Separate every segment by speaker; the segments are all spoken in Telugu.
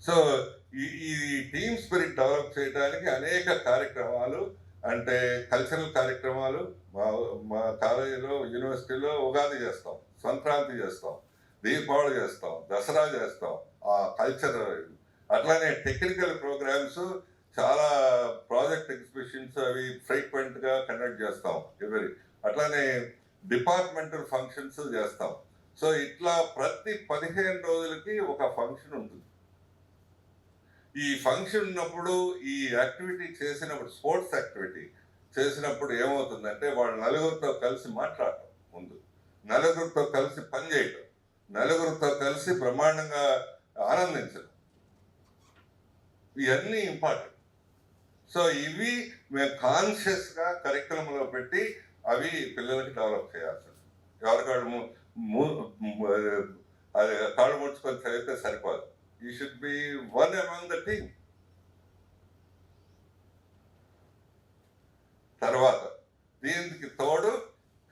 Speaker 1: సో ఈ టీమ్ స్పిరిట్ డెవలప్ చేయడానికి అనేక కార్యక్రమాలు, అంటే కల్చరల్ కార్యక్రమాలు మా మా కాలేజీలో, యూనివర్సిటీలో ఉగాది చేస్తాం, సంక్రాంతి చేస్తాం, దీపావళి చేస్తాం, దసరా చేస్తాం. ఆ కల్చర్ అట్లానే టెక్నికల్ ప్రోగ్రామ్స్, చాలా ప్రాజెక్ట్ ఎగ్జిబిషన్స్ అవి ఫ్రీక్వెంట్గా కండక్ట్ చేస్తాం అట్లానే డిపార్ట్మెంటల్ ఫంక్షన్స్ చేస్తాం. సో ఇట్లా ప్రతి 15 రోజులకి ఒక ఫంక్షన్ ఉంటుంది. ఈ ఫంక్షన్ ఉన్నప్పుడు, ఈ యాక్టివిటీ చేసినప్పుడు, స్పోర్ట్స్ యాక్టివిటీ చేసినప్పుడు ఏమవుతుందంటే వాళ్ళు నలుగురితో కలిసి మాట్లాడటం, ముందు నలుగురితో కలిసి పనిచేయటం, నలుగురితో కలిసి బ్రహ్మాండంగా ఆనందించడం, ఇవన్నీ ఇంపార్టెంట్. సో ఇవి మేము కాన్షియస్గా కరికులంలో పెట్టి అవి పిల్లలకి డెవలప్ చేయాల్సింది. ఎవరికాళ్ళు అది కాళ్ళు ముడుచుకొని చదివితే సరిపోదు. You should be one among the team. తర్వాత దీనికి తోడు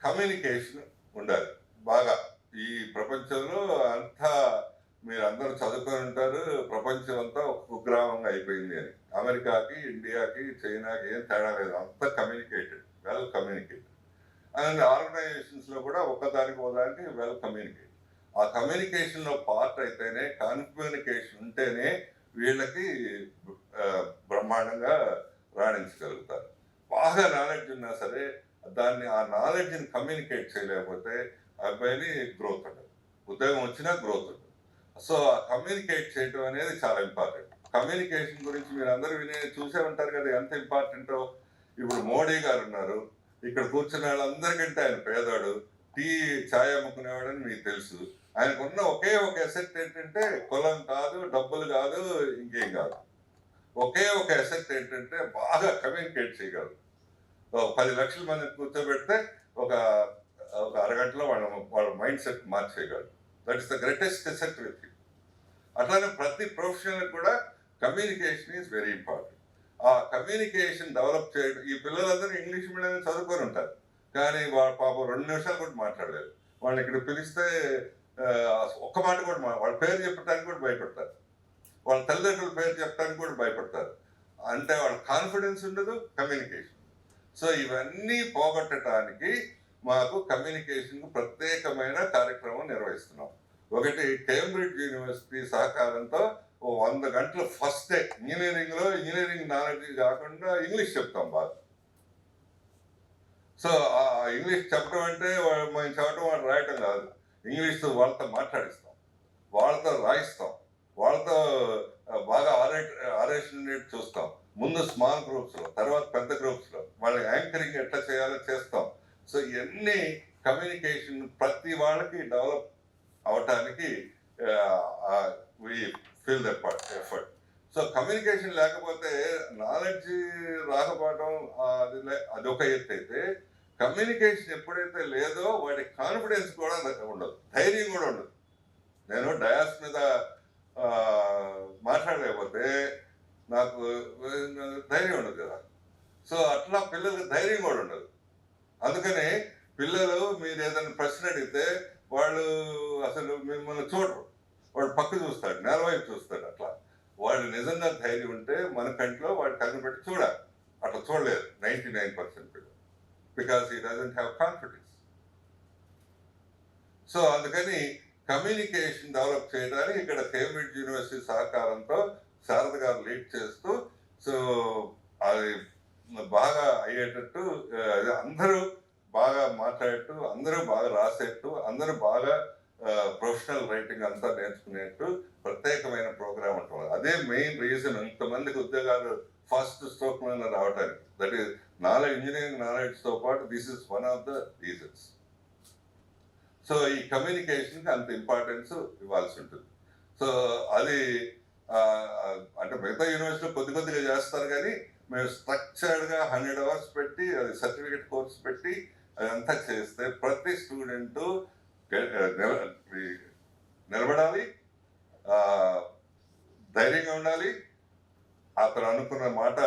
Speaker 1: కమ్యూనికేషన్ ఉండాలి బాగా. ఈ ప్రపంచంలో అంతా మీరు అందరూ చదువుకొని ఉంటారు, ప్రపంచం అంతా ఒక కుగ్రామంగా అయిపోయింది అని. అమెరికాకి, ఇండియాకి, చైనాకి ఏం తేడా లేదు, అంతా కమ్యూనికేటెడ్, వెల్ కమ్యూనికేటెడ్. అండ్ ఆర్గనైజేషన్స్లో కూడా ఒకదానికి వెల్ కమ్యూనికేటెడ్. ఆ కమ్యూనికేషన్లో పార్ట్ అయితేనే, కమ్యూనికేషన్ ఉంటేనే వీళ్ళకి బ్రహ్మాండంగా రాణించగలుగుతారు. బాగా నాలెడ్జ్ ఉన్నా సరే దాన్ని, ఆ నాలెడ్జ్ని కమ్యూనికేట్ చేయలేకపోతే అబ్బాయిని గ్రోత్ ఉండదు, ఉద్యోగం వచ్చినా గ్రోత్ ఉండదు. సో ఆ కమ్యూనికేట్ చేయడం అనేది చాలా ఇంపార్టెంట్. కమ్యూనికేషన్ గురించి మీరు అందరూ చూసే ఉంటారు కదా ఎంత ఇంపార్టెంటో. ఇప్పుడు మోడీ గారు ఉన్నారు, ఇక్కడ కూర్చున్న వాళ్ళందరికంటే ఆయన పేదవాడు, ఛాయ్ అమ్ముకునేవాడని మీకు తెలుసు. ఆయనకున్న ఒకే ఒక అసెట్ ఏంటంటే కులం కాదు, డబ్బులు కాదు, ఇంకేం కాదు. ఒకే ఒక అసెట్ ఏంటంటే బాగా కమ్యూనికేట్ చేయగలరు. 10 లక్షల మందిని కూర్చోబెడితే ఒక అరగంటలో వాళ్ళ మైండ్ సెట్ మార్చేయగలరు. That is the greatest asset with you. అట్లానే ప్రతి ప్రొఫెషనల్ కూడా కమ్యూనికేషన్ ఈజ్ వెరీ ఇంపార్టెంట్. ఆ కమ్యూనికేషన్ డెవలప్ చేయడం, ఈ పిల్లలందరూ ఇంగ్లీష్ మీడియం చదువుకొని ఉంటారు, కానీ వాళ్ళ పాపం 2 నిమిషాలు కూడా మాట్లాడలేదు. వాళ్ళని ఇక్కడ పిలిస్తే ఒక్క మాట కూడా వాళ్ళ పేరు చెప్పడానికి కూడా భయపడతారు, వాళ్ళ తల్లిదండ్రుల పేరు చెప్పడానికి కూడా భయపడతారు. అంటే వాళ్ళ కాన్ఫిడెన్స్ ఉండదు, కమ్యూనికేషన్. సో ఇవన్నీ పోగొట్టడానికి మాకు కమ్యూనికేషన్ ప్రత్యేకమైన కార్యక్రమం నిర్వహిస్తున్నాం. ఒకటి, కేంబ్రిడ్జ్ యూనివర్సిటీ సహకారంతో 100 గంటలు ఫస్ట్ డే ఇంజనీరింగ్ నాలెడ్జ్ కాకుండా ఇంగ్లీష్ చెప్తాం బాగా. సో ఆ ఇంగ్లీష్ చెప్పడం అంటే మేము చెప్పడం, వాళ్ళు రాయటం కాదు, ఇంగ్లీష్తో వాళ్ళతో మాట్లాడిస్తాం, వాళ్ళతో రాయిస్తాం, వాళ్ళతో బాగా ఆరేషన్ చూస్తాం. ముందు స్మాల్ గ్రూప్స్లో, తర్వాత పెద్ద గ్రూప్స్లో వాళ్ళ యాంకరింగ్ ఎట్లా చేయాలో చేస్తాం. సో ఇవన్నీ కమ్యూనికేషన్ ప్రతి వాళ్ళకి డెవలప్ అవటానికి feel the effort. So communication లేకపోతే నాలెడ్జ్ రాకపోవడం అది ఒక ఎత్తు అయితే, కమ్యూనికేషన్ ఎప్పుడైతే లేదో వాడి కాన్ఫిడెన్స్ కూడా ఉండదు, ధైర్యం కూడా ఉండదు. నేను డయాస్ మీద మాట్లాడలేకపోతే నాకు ధైర్యం ఉండదు కదా. సో అట్లా పిల్లలకు ధైర్యం కూడా ఉండదు. అందుకని పిల్లలు మీరు ఏదైనా ప్రశ్న అడిగితే వాళ్ళు అసలు మిమ్మల్ని చూడరు, వాడు పక్క చూస్తాడు, నేలవైపు చూస్తాడు. అట్లా వాడు నిజంగా ధైర్యం ఉంటే మన కంట్లో వాడు కన్ను పెట్టి చూడాలి. అట్లా చూడలేదు 99% పిల్లలు, because he doesn't have confidence. So అందుకని కమ్యూనికేషన్ డెవలప్ చేయడానికి ఇక్కడ కేంబ్రిడ్జ్ యూనివర్సిటీ సహకారంతో శారద గారు లీడ్ చేస్తూ, సో అది బాగా అయ్యేటట్టు, అందరూ బాగా మాట్లాడేట్టు, అందరూ బాగా రాసేట్టు, అందరూ బాగా ప్రొఫెషనల్ రైటింగ్ అంతా నేర్చుకునేట్టు ప్రత్యేకమైన ప్రోగ్రామ్ ఉంటుంది. అదే మెయిన్ రీజన్ ఇంతమందికి ఉద్యోగాలు ఫస్ట్ స్ట్రోక్ మీద రావడానికి. దట్ ఈస్ ఇంజనీరింగ్ నాలెడ్జ్తో పాటు this is one of the reasons. So ఈ కమ్యూనికేషన్కి అంత ఇంపార్టెన్స్ ఇవ్వాల్సి ఉంటుంది. సో అది అంటే మిగతా యూనివర్సిటీలో కొద్దిగా చేస్తారు, కానీ మేము స్ట్రక్చర్డ్గా 100 hours పెట్టి, అది సర్టిఫికేట్ కోర్స్ పెట్టి అదంతా చేస్తే ప్రతి స్టూడెంటు నిలబడాలి, ధైర్యంగా ఉండాలి, అతను అనుకున్న మాట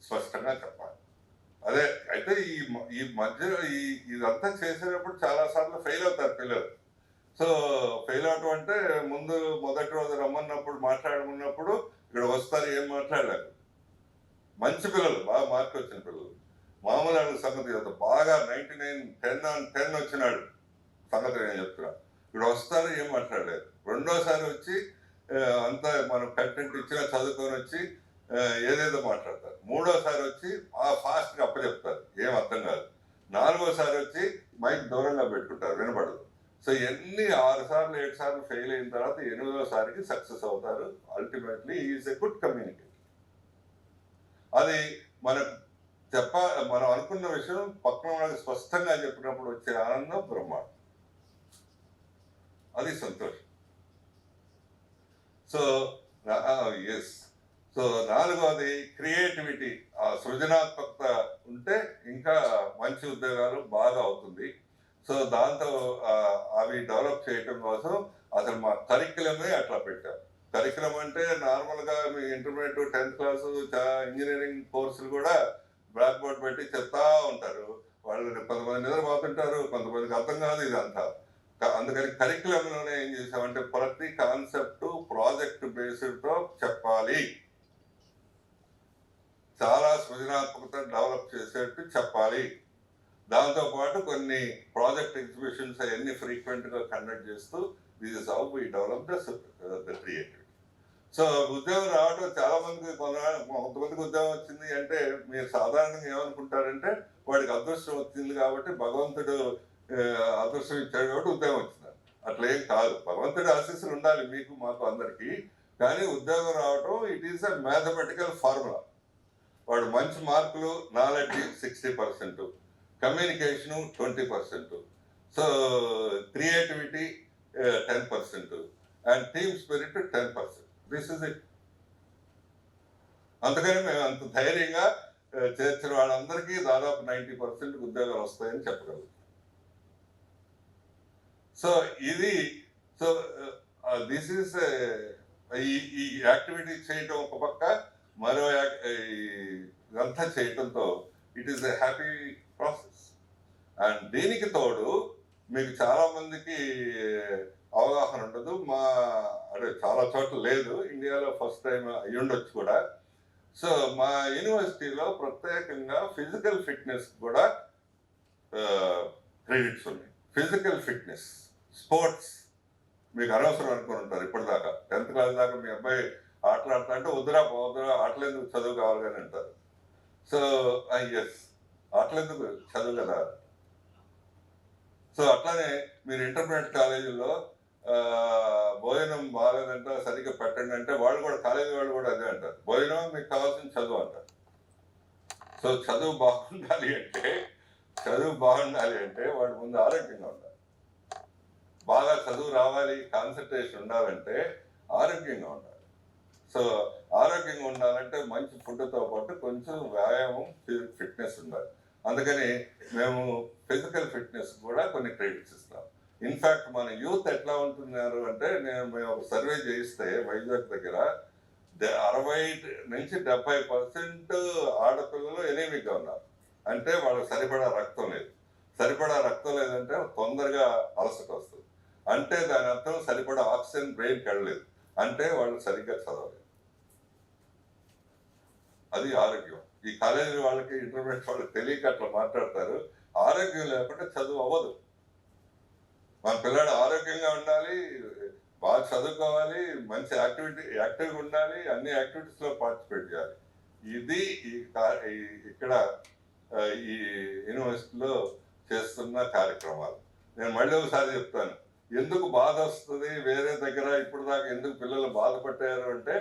Speaker 1: స్పష్టంగా చెప్పాలి. అదే అయితే ఈ మధ్య ఇదంతా చేసేటప్పుడు చాలాసార్లు ఫెయిల్ అవుతారు పిల్లలు. సో ఫెయిల్ అవటం అంటే ముందు మొదటి రోజు రమ్మన్నప్పుడు మాట్లాడమన్నప్పుడు ఇక్కడ వస్తారు, ఏం మాట్లాడలేరు. మంచి పిల్లలు, బాగా మార్క్ వచ్చిన పిల్లలు, మామూలు వాళ్ళ సంగతి కదా, బాగా 99 10 on 10 వచ్చినాడు సంగతి నేను చెప్తున్నా. ఇక్కడ వస్తారు, ఏం మాట్లాడలేదు. రెండోసారి వచ్చి అంతా మనం కంటెంట్ ఇచ్చినా చదువుకొని వచ్చి ఏదేదో మాట్లాడతారు. మూడోసారి వచ్చి ఫాస్ట్గా అప్పచెప్తారు, ఏం అర్థం కాదు. నాలుగోసారి వచ్చి మైక్ దూరంగా పెట్టుకుంటారు, వినపడదు. సో ఎన్ని 6 సార్లు 7 సార్లు ఫెయిల్ అయిన తర్వాత 8వ సారికి సక్సెస్ అవుతారు. Ultimately is a good communicator. అది మనకు మనం అనుకున్న విషయం పక్కన వాళ్ళకి స్పష్టంగా చెప్పినప్పుడు వచ్చే ఆనందం బ్రహ్మాండం, అది సంతోషం. So yes. సో నాలుగవది క్రియేటివిటీ, ఆ సృజనాత్మకత ఉంటే ఇంకా మంచి ఉద్యోగాలు బాగా అవుతుంది. సో దాంతో అవి డెవలప్ చేయటం కోసం అసలు మా కరిక్యులమే అట్లా పెట్టాం. కరిక్యులం అంటే నార్మల్గా మీ ఇంటర్మీడియట్ 10th క్లాసు ఇంజనీరింగ్ కోర్సులు కూడా బ్లాక్ బోర్డ్ పెట్టి చెప్తా ఉంటారు. వాళ్ళు కొంతమంది నిద్రపోతుంటారు, కొంతమందికి అర్థం కాదు ఇదంతా. అందుకని కరిక్యులంలోనే ఏం చేసామంటే ప్రతి కాన్సెప్ట్ ప్రాజెక్ట్ బేస్డ్తో చెప్పాలి, చాలా సృజనాత్మకత డెవలప్ చేసేట్టు చెప్పాలి. దాంతోపాటు కొన్ని ప్రాజెక్ట్ ఎగ్జిబిషన్స్ అవన్నీ ఫ్రీక్వెంట్గా కండక్ట్ చేస్తూ this is how we develop the creativity. So ఉద్యోగం రావడం చాలా మందికి, కొంతమందికి ఉద్యోగం వచ్చింది అంటే మీరు సాధారణంగా ఏమనుకుంటారంటే వాడికి అదృష్టం వచ్చింది కాబట్టి భగవంతుడు అదృష్టం ఇచ్చాడు కాబట్టి ఉద్యోగం వచ్చింది. అట్లా ఏం కాదు, భగవంతుడి ఆశీస్సులు ఉండాలి మీకు మాకు అందరికీ. కానీ ఉద్యోగం రావడం it is a mathematical formula. వాడు మంచి మార్కులు, knowledge 60%, communication 20%, so creativity 10% and team spirit 10%. This is it. అందుకని మేము అంత ధైర్యంగా చేర్చిన వాళ్ళందరికీ దాదాపు 90% ఉద్యోగాలు వస్తాయని చెప్పగలం. సో ఇది, సో దిస్ ఈస్ ఈ యాక్టివిటీ చేయటం ఒక పక్క, మరో ఇదంతా చేయటంతో it is a happy process. And దీనికి తోడు మీకు చాలా మందికి అవగాహన ఉండదు, అంటే చాలా చోట్ల లేదు, ఇండియాలో ఫస్ట్ టైం అయ్యి ఉండొచ్చు కూడా. సో మా యూనివర్సిటీలో ప్రత్యేకంగా ఫిజికల్ ఫిట్నెస్ కూడా క్రెడిట్స్ ఉన్నాయి. ఫిజికల్ ఫిట్నెస్, స్పోర్ట్స్ మీకు అనవసరం అనుకుని ఉంటారు ఇప్పటిదాకా. 10th క్లాస్ దాకా మీ అబ్బాయి ఆటలాడుతా అంటే వద్దురా ఆటలేందుకు, చదువు కావాలని అంటారు. సో ఎస్, ఆటలేందుకు, చదువు కదా. సో అట్లానే మీరు ఇంటర్మీడియట్ కాలేజీలో భోజనం బాగాలేదంట, సరిగ్గా పెట్టండి అంటే వాళ్ళు కూడా, కాలేజీ వాళ్ళు కూడా అదే అంటారు, భోజనం మీకు కావాల్సిన చదువు అంటారు. సో చదువు బాగుండాలి అంటే వాడు ముందు ఆరోగ్యంగా ఉండాలి. బాగా చదువు రావాలి, కాన్సన్ట్రేషన్ ఉండాలంటే ఆరోగ్యంగా ఉండాలి. సో ఆరోగ్యంగా ఉండాలంటే మంచి ఫుడ్తో పాటు కొంచెం వ్యాయామం, ఫిట్నెస్ ఉండాలి. అందుకని మేము ఫిజికల్ ఫిట్నెస్ కూడా కొన్ని క్రెడిట్స్ ఇస్తాం. ఇన్ఫ్యాక్ట్ మన యూత్ ఎట్లా ఉంటున్నారు అంటే, మేము ఒక సర్వే చేయిస్తే వైజాగ్ దగ్గర 60 నుంచి 70% ఆడపిల్లలు ఎనీమిక్గా ఉన్నారు. అంటే వాళ్ళకి సరిపడా రక్తం లేదు. సరిపడా రక్తం లేదంటే తొందరగా అలసట వస్తుంది. అంటే దాని అర్థం సరిపడా ఆక్సిజన్ బ్రెయిన్కి వెళ్ళలేదు, అంటే వాళ్ళు సరిగ్గా చదవలేదు. అది ఆరోగ్యం. ఈ కాలేజీ వాళ్ళకి, ఇంటర్మీడియట్ వాళ్ళకి తెలియక అట్లా మాట్లాడతారు. ఆరోగ్యం లేకుంటే చదువు అవ్వదు. మన పిల్లాడు ఆరోగ్యంగా ఉండాలి, బాగా చదువుకోవాలి, మంచి యాక్టివ్గా ఉండాలి, అన్ని యాక్టివిటీస్లో పార్టిసిపేట్ చేయాలి. ఇది ఇక్కడ ఈ యూనివర్సిటీలో చేస్తున్న కార్యక్రమాలు. నేను మళ్ళీ ఒకసారి చెప్తాను, ఎందుకు బాధ వస్తుంది వేరే దగ్గర ఇప్పుడు దాకా, ఎందుకు పిల్లలు బాధపడ్డారు అంటే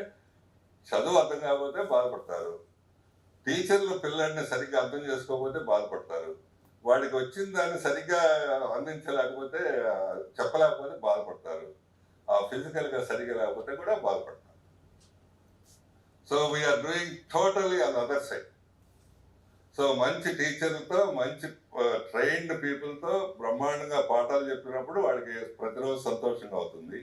Speaker 1: చదువు అర్థం కాకపోతే బాధపడతారు, టీచర్లు పిల్లల్ని సరిగ్గా అర్థం చేసుకోకపోతే బాధపడతారు, వాడికి వచ్చిన దాన్ని సరిగ్గా అందించలేకపోతే, చెప్పలేకపోతే బాధపడతారు, ఫిజికల్గా సరిగ్గా లేకపోతే కూడా బాధపడతారు. So we're doing totally on other side. So మంచి టీచర్లతో, మంచి ట్రైన్డ్ పీపుల్తో బ్రహ్మాండంగా పాఠాలు చెప్పినప్పుడు వాడికి ప్రతిరోజు సంతోషంగా అవుతుంది.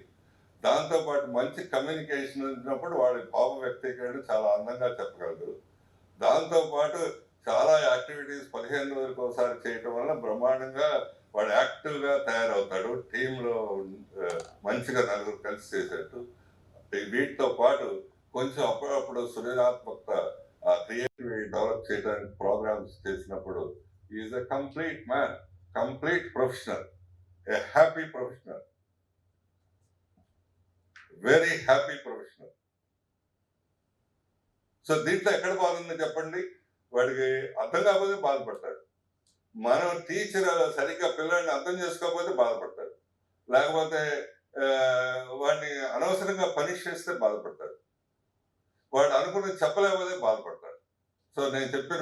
Speaker 1: దాంతోపాటు మంచి కమ్యూనికేషన్ ఉన్నప్పుడు వాడి భావ వ్యక్తీకరణ చాలా అందంగా చెప్పగలడు. దాంతోపాటు చాలా యాక్టివిటీస్ 15 రోజులకు ఒకసారి చేయటం వల్ల బ్రహ్మాండంగా వాడు యాక్టివ్గా తయారవుతాడు. టీంలో మంచిగా నలుగురు కలిసి చేసేట్టు. వీటితో పాటు కొంచెం అప్పుడప్పుడు సృజనాత్మకత, క్రియేటివిటీ డెవలప్ చేయడానికి ప్రోగ్రామ్స్ చేసినప్పుడు is a complete man, complete professional, A happy professional, very happy professional. So దీంట్లో ఎక్కడ బాధ ఉంది చెప్పండి? వాడికి అర్థం కాకపోతే బాధపడతాడు. మనం టీచర్ సరిగ్గా పిల్లల్ని అర్థం చేసుకోకపోతే బాధపడతాడు. లేకపోతే వాడిని అనవసరంగా పనిష్ చేస్తే బాధపడతాడు. వాడు అనుకున్నది చెప్పలేకపోతే బాధపడతాడు. సో నేను చెప్పిన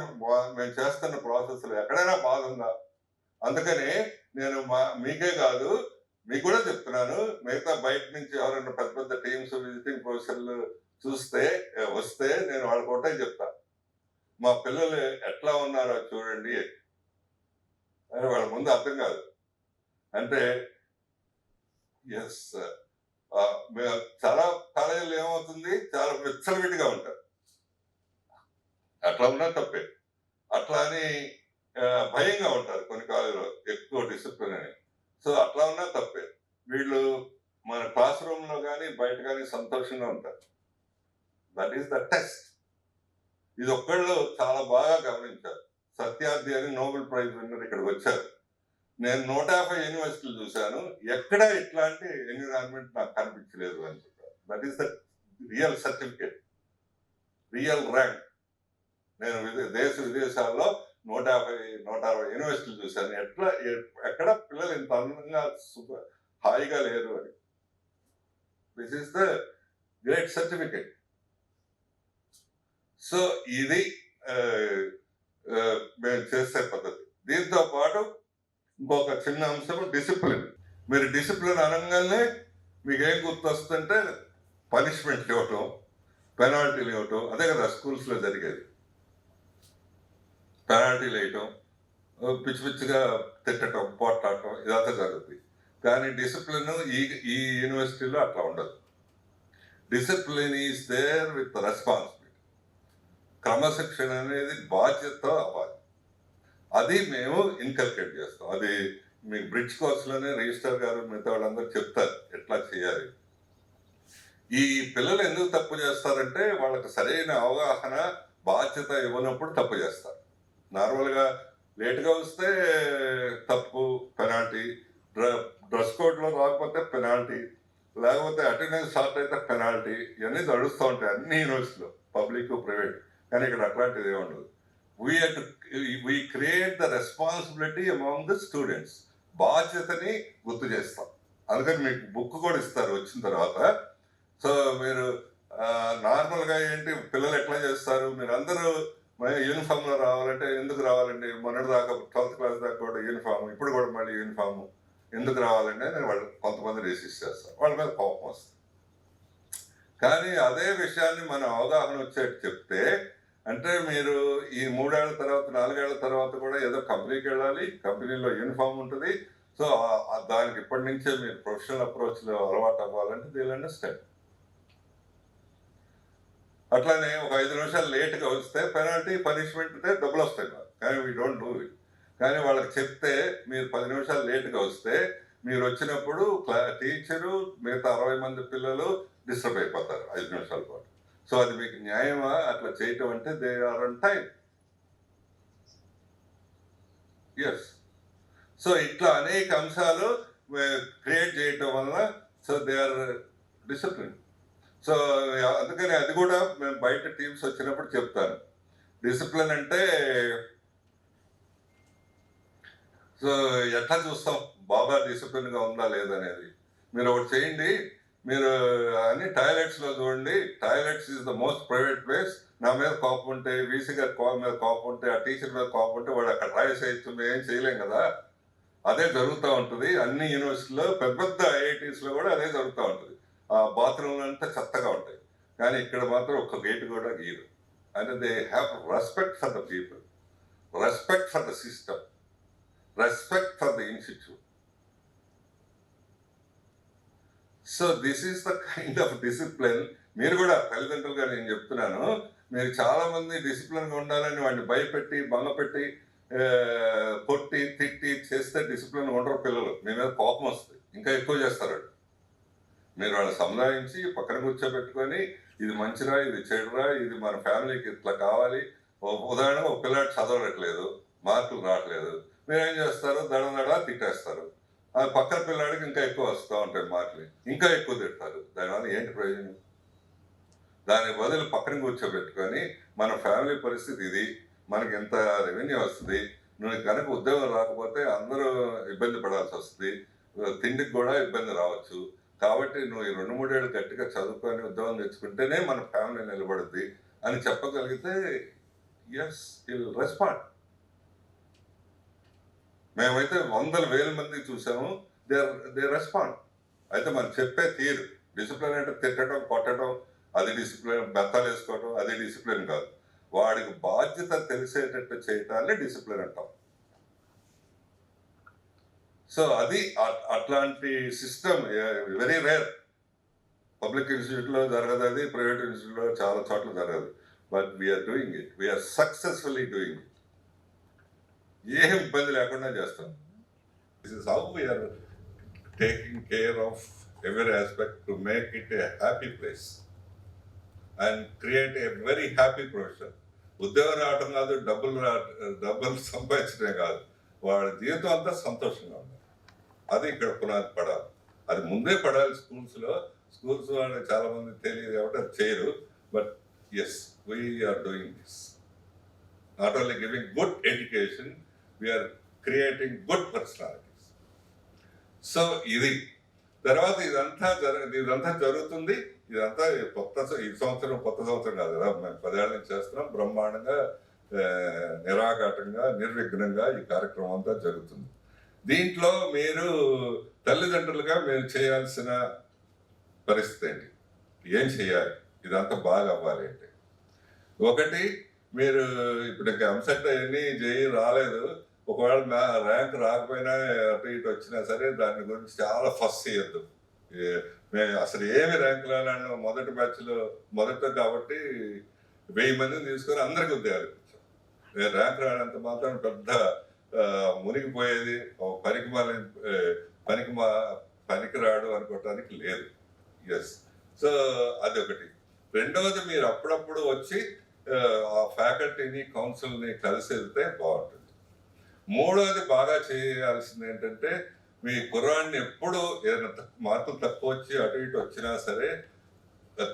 Speaker 1: మేము చేస్తున్న ప్రాసెస్లో ఎక్కడైనా బాధ ఉందా? అందుకని నేను మీకే కాదు, మీకు కూడా చెప్తున్నాను, మిగతా బయట నుంచి ఎవరైనా పెద్ద పెద్ద టీమ్స్, విజిటింగ్ ప్రొఫెసర్లు వస్తే నేను వాళ్ళకి ఒకటే చెప్తా, మా పిల్లలు ఎట్లా ఉన్నారో చూడండి అని. వాళ్ళ ముందు అర్థం కాదు అంటే ఎస్, చాలా కాలేజీలో ఏమవుతుంది, చాలా విచ్చలవిడిగా ఉంటారు. అట్లా ఉన్నా తప్పే. అట్లా అని భయంగా ఉంటారు కొన్ని కాలేజీలో, ఎక్కువ డిసిప్లిన్ అని. సో అట్లా ఉన్నా తప్పే. వీళ్ళు మన క్లాస్ రూమ్ లో కానీ బయట కానీ సంతోషంగా ఉంటారు. That is the test. ఇది ఒక్కళ్ళు చాలా బాగా గమనించారు. సత్యార్థి అని నోబెల్ ప్రైజ్ విన్నర్ ఇక్కడికి వచ్చారు. నేను 150 యూనివర్సిటీలు చూశాను, ఎక్కడ ఇట్లాంటి ఎన్విరాన్మెంట్ నాకు కనిపించలేదు అని చెప్పారు. That is the real certificate, real rank. నేను విదేశాల్లో 150-160 యూనివర్సిటీలు చూశాను. ఎక్కడ పిల్లలు ఇంత అందంగా హాయిగా లేరు అని. This is the great certificate. So ఇది మేము చేసే పద్ధతి. దీంతో పాటు ఇంకొక చిన్న అంశం డిసిప్లిన్. మీరు డిసిప్లిన్ అనగానే మీకు ఏం గుర్తొస్తుందంటే పనిష్మెంట్ ఇవ్వటం, పెనాల్టీలు ఇవ్వటం. అదే కదా స్కూల్స్లో జరిగేది. పెనాల్టీలు వేయటం, పిచ్చి పిచ్చిగా తిట్టడం, పోట్లాడటం, ఇదంతా జరుగుతుంది. కానీ డిసిప్లిన్ ఈ యూనివర్సిటీలో అట్లా ఉండదు. Discipline is there with responsibility. క్రమశిక్షణ అనేది బాధ్యతతో అవ్వాలి. అది మేము ఇన్కల్కేట్ చేస్తాం. అది మీకు బ్రిడ్జ్ కోర్సులోనే రిజిస్టర్ గారు మిగతా వాళ్ళందరూ చెప్తారు ఎట్లా చేయాలి. ఈ పిల్లలు ఎందుకు తప్పు చేస్తారంటే వాళ్ళకి సరైన అవగాహన, బాధ్యత ఇవ్వనప్పుడు తప్పు చేస్తారు. నార్మల్గా లేట్గా వస్తే తప్పు, పెనాల్టీ, డ్రెస్ కోడ్లో రాకపోతే పెనాల్టీ, లేకపోతే అటెండెన్స్ షార్ట్ అయితే పెనాల్టీ. ఇవన్నీ నడుస్తూ ఉంటాయి అన్ని యూనివర్సిటీలో, పబ్లిక్, ప్రైవేట్. కానీ ఇక్కడ అట్లాంటిది ఏమి ఉండదు. we create the responsibility among the students. బాధ్యతని గుర్తు చేస్తాం. అందుకని మీకు బుక్ కూడా ఇస్తారు వచ్చిన తర్వాత. సో మీరు నార్మల్గా ఏంటి, పిల్లలు ఎట్లా చేస్తారు, మీరు అందరూ యూనిఫామ్లో రావాలంటే ఎందుకు రావాలండి, మొన్నటి దాకా 12th క్లాస్ దాకా కూడా యూనిఫామ్, ఇప్పుడు కూడా మళ్ళీ యూనిఫామ్ ఎందుకు రావాలంటే నేను వాళ్ళు కొంతమంది రెసిస్ట్ చేస్తారు, వాళ్ళ మీద కోపం వస్తుంది. కానీ అదే విషయాన్ని మనం అవగాహన వచ్చేట్టు చెప్తే, అంటే మీరు ఈ 3 ఏళ్ల తర్వాత 4 ఏళ్ల తర్వాత కూడా ఏదో కంపెనీకి వెళ్ళాలి, కంపెనీలో యూనిఫామ్ ఉంటుంది. సో దానికి ఇప్పటి నుంచే మీరు ప్రొఫెషనల్ అప్రోచ్లో అలవాటు అవ్వాలంటే దే విల్ అండర్స్టాండ్. అట్లానే ఒక 5 నిమిషాలు లేట్గా వస్తే పెనాల్టీ, పనిష్మెంట్ డబ్బులు వస్తాయి మాకు. కానీ వీ డోంట్ డూ ఇట్. కానీ వాళ్ళకి చెప్తే మీరు 10 నిమిషాలు లేట్గా వస్తే మీరు వచ్చినప్పుడు టీచరు మిగతా 60 మంది పిల్లలు డిస్టర్బ్ అయిపోతారు 5 నిమిషాల పాటు. సో అది మీకు న్యాయమా అట్లా చేయటం అంటే? They are on time. Yes. So ఇట్లా అనేక అంశాలు క్రియేట్ చేయటం వల్ల so they are discipline. So అందుకని అది కూడా మేము బయట టీమ్స్ వచ్చినప్పుడు చెప్తాను. డిసిప్లిన్ అంటే సో ఎట్లా చూస్తాం బాగా డిసిప్లిన్గా ఉందా లేదనేది? మీరు ఒకటి చేయండి, మీరు అన్ని టాయిలెట్స్లో చూడండి. Toilets is the most private place. నా మీద కోపం ఉంటే, వీసీ గారి మీద కోపం ఉంటే, ఆ టీచర్ మీద కోపం ఉంటే వాడు అక్కడ ట్రయల్స్ చేయొచ్చు, మేము ఏం చేయలేం కదా. అదే జరుగుతూ ఉంటుంది అన్ని యూనివర్సిటీలో, పెద్ద పెద్ద ఐఐటీస్లో కూడా అదే జరుగుతూ ఉంటుంది. ఆ బాత్రూమ్లు అంతా చెత్తగా ఉంటాయి. కానీ ఇక్కడ మాత్రం ఒక్క గేట్ కూడా గీరు. అంటే they have respect for the people, respect for the system, respect for the institute. So this is the kind of discipline. మీరు కూడా తల్లిదండ్రులుగా నేను చెప్తున్నాను, మీరు చాలా మంది డిసిప్లిన్గా ఉండాలని వాడిని భయపెట్టి బంగపెట్టి కొట్టి తిట్టి చేస్తే డిసిప్లిన్ ఉండరు పిల్లలు. మీ మీద కోపం వస్తుంది, ఇంకా ఎక్కువ చేస్తారు వాళ్ళు. మీరు వాళ్ళని సముదాయించి పక్కన కూర్చోబెట్టుకొని ఇది మంచిరా, ఇది చెడురా, ఇది మన ఫ్యామిలీకి ఇట్లా కావాలి. ఉదాహరణకు ఒక పిల్లాడు చదవట్లేదు, మార్కులు రావట్లేదు, మీరు ఏం చేస్తారు, దడ తిట్టేస్తారు. ఆ పక్కన పిల్లాడికి ఇంకా ఎక్కువ వస్తూ ఉంటాయి మార్కులు, ఇంకా ఎక్కువ తిడతారు. దానివల్ల ఏంటి ప్రయోజనం? దాని బదులు పక్కన కూర్చోబెట్టుకొని మన ఫ్యామిలీ పరిస్థితి ఇది, మనకి ఎంత రెవెన్యూ వస్తుంది, నువ్వు కనుక ఉద్యోగం రాకపోతే అందరూ ఇబ్బంది పడాల్సి వస్తుంది, తిండికి కూడా ఇబ్బంది రావచ్చు, కాబట్టి నువ్వు ఈ 2-3 ఏళ్ళు గట్టిగా చదువుకొని ఉద్యోగం తెచ్చుకుంటేనే మన ఫ్యామిలీ నిలబడుద్ది అని చెప్పగలిగితే ఎస్ విల్ రెస్పాండ్. మేమైతే 100,000 మంది చూసాము, దే రెస్పాండ్. అయితే మనం చెప్పే తీరు డిసిప్లిన్ అంటే తిట్టడం కొట్టడం అది డిసిప్లిన్, బెత్తాలు వేసుకోవడం అది డిసిప్లిన్ కాదు. వాడికి బాధ్యత తెలిసేటట్టు చేయటాన్ని డిసిప్లిన్ అంటాం. సో అది అట్లాంటి సిస్టమ్ వెరీ రేర్. పబ్లిక్ ఇన్స్టిట్యూట్లో జరగదు, అది ప్రైవేట్ ఇన్స్టిట్యూట్లో చాలా చోట్ల జరగదు. But we're doing it, we're successfully doing it. ఏం ఇబ్బంది లేకుండా చేస్తాం. This is how we're taking care of every aspect to make it a happy place and create a very happy profession. ఉద్యోగం రావటం కాదు, డబ్బులు సంపాదించడమే కాదు, వాడి జీవితం అంతా సంతోషంగా ఉండాలి. అది ఇక్కడ పునాది పడాలి. అది ముందే పడాలి. స్కూల్స్ వాళ్ళు చాలా మంది తెలియదు కాబట్టి అది చేయరు. But yes, we're doing this. Not only giving good education, we're creating good personalities. So ఇది తర్వాత ఇదంతా జరుగుతుంది. ఇదంతా ఈ సంవత్సరం కొత్త సంవత్సరం కాదు కదా, మేము 10 ఏళ్ళ నుంచి చేస్తున్నాం. బ్రహ్మాండంగా నిరాఘాటంగా నిర్విఘ్నంగా ఈ కార్యక్రమం అంతా జరుగుతుంది. దీంట్లో మీరు తల్లిదండ్రులుగా మీరు చేయాల్సిన పరిస్థితి ఏంటి, ఏం చేయాలి, ఇదంతా బాగా అవ్వాలి అంటే, ఒకటి మీరు ఇప్పుడు ఎంసెట్ అవన్నీ రాలేదు, ఒకవేళ ర్యాంక్ రాకపోయినా అటు ఇటు వచ్చినా సరే దాని గురించి చాలా ఫస్ట్ చేయొద్దు. అసలు ఏమి ర్యాంక్ రాను మొదటి బ్యాచ్లో కాబట్టి 1000 మందిని తీసుకొని అందరికి ఉద్యోగాలు ఇప్పించాం. ర్యాంక్ రానంత మాత్రం పెద్ద మునిగిపోయేది, పనికి రాడు అనుకోవటానికి లేదు. ఎస్. సో అదొకటి. రెండవది, మీరు అప్పుడప్పుడు వచ్చి ఆ ఫ్యాకల్టీని కౌన్సిల్ని కలిసి వెళ్తే బాగుంటుంది. మూడవది బాగా చేయాల్సింది ఏంటంటే, మీ కుర్రాన్ని ఎప్పుడు ఏదైనా మార్కులు తక్కువ వచ్చి అటు ఇటు వచ్చినా సరే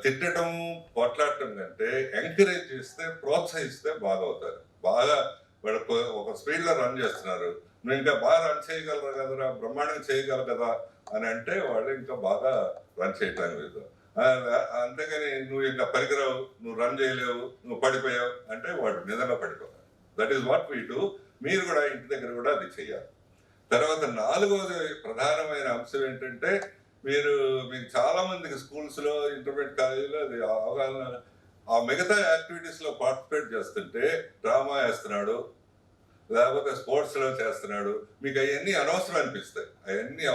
Speaker 1: తిట్టడం కొట్లాడటం కంటే ఎంకరేజ్ చేస్తే, ప్రోత్సహిస్తే బాగా అవుతారు. బాగా వాళ్ళకు ఒక స్పీడ్లో రన్ చేస్తున్నారు, నువ్వు ఇంకా బాగా రన్ చేయగలరు కదరా, బ్రహ్మాండంగా చేయగలరు కదా అని అంటే వాళ్ళు ఇంకా బాగా రన్ చేయటానికి లేదు. అంతేగాని నువ్వు ఇంకా పనికిరావు, నువ్వు రన్ చేయలేవు, నువ్వు పడిపోయావు అంటే వాడు నిజంగా పడిపోతారు. That is what we do. మీరు కూడా ఇంటి దగ్గర కూడా అది చేయాలి. తర్వాత 4వది ప్రధానమైన అంశం ఏంటంటే, మీకు చాలా మందికి స్కూల్స్లో, ఇంటర్మీడియట్ కాలేజీలో అది అవగాహన, ఆ మిగతా యాక్టివిటీస్లో పార్టిసిపేట్ చేస్తుంటే డ్రామా వేస్తున్నాడు, లేకపోతే స్పోర్ట్స్లో చేస్తున్నాడు, మీకు అవన్నీ అనవసరం అనిపిస్తాయి. అవన్నీ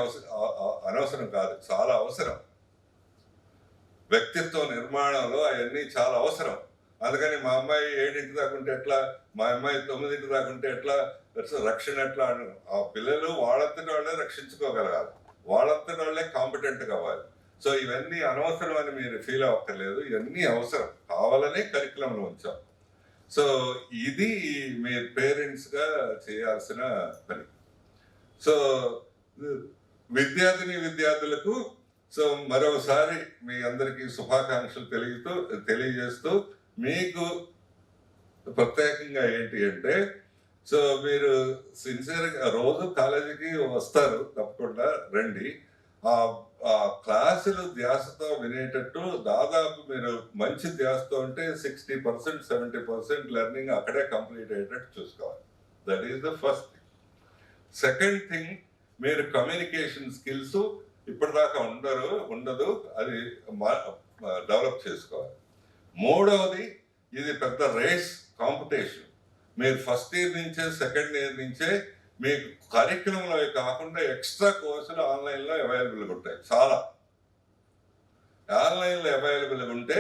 Speaker 1: అనవసరం కాదు, చాలా అవసరం. వ్యక్తిత్వ నిర్మాణంలో అవన్నీ చాలా అవసరం. అందుకని మా అమ్మాయి 7 దాకా ఉంటే ఎట్లా, మా అమ్మాయి 9 దాకా ఉంటే ఎట్లా, రక్షణ ఎట్లా అని ఆ పిల్లలు వాళ్ళంతటి వాళ్ళే రక్షించుకోగలగాలి, వాళ్ళంతటి వాళ్ళే కాంపిటెంట్ కావాలి. సో ఇవన్నీ అనవసరం అని మీరు ఫీల్ అవ్వక్కర్లేదు, ఇవన్నీ అవసరం, కావాలనే కరికులంలో ఉంచాం. సో ఇది మీ పేరెంట్స్గా చేయాల్సిన పని. సో విద్యార్థులకు సో మరోసారి మీ అందరికీ శుభాకాంక్షలు తెలియజేస్తూ, మీకు ప్రత్యేకంగా ఏంటి అంటే, సో మీరు సిన్సియర్గా రోజు కాలేజీకి వస్తారు, తప్పకుండా రండి. ఆ క్లాసులు ధ్యాసతో వినేటట్టు దాదాపు మీరు మంచి ధ్యాసతో ఉంటే 60%, 70% లెర్నింగ్ అక్కడే కంప్లీట్ అయ్యేటట్టు చూసుకోవాలి. That is the first thing. Second thing, మీరు కమ్యూనికేషన్ స్కిల్స్ ఇప్పటిదాకా ఉండదు, అది డెవలప్ చేసుకోవాలి. మూడవది, ఇది పెద్ద రేస్ కాంపిటీషన్. మీరు ఫస్ట్ ఇయర్ నుంచే, సెకండ్ ఇయర్ నుంచే మీకు కరిక్యులంలో కాకుండా ఎక్స్ట్రా కోర్సులు ఆన్లైన్లో అవైలబుల్గా ఉంటాయి. చాలా ఆన్లైన్లో అవైలబుల్గా ఉంటే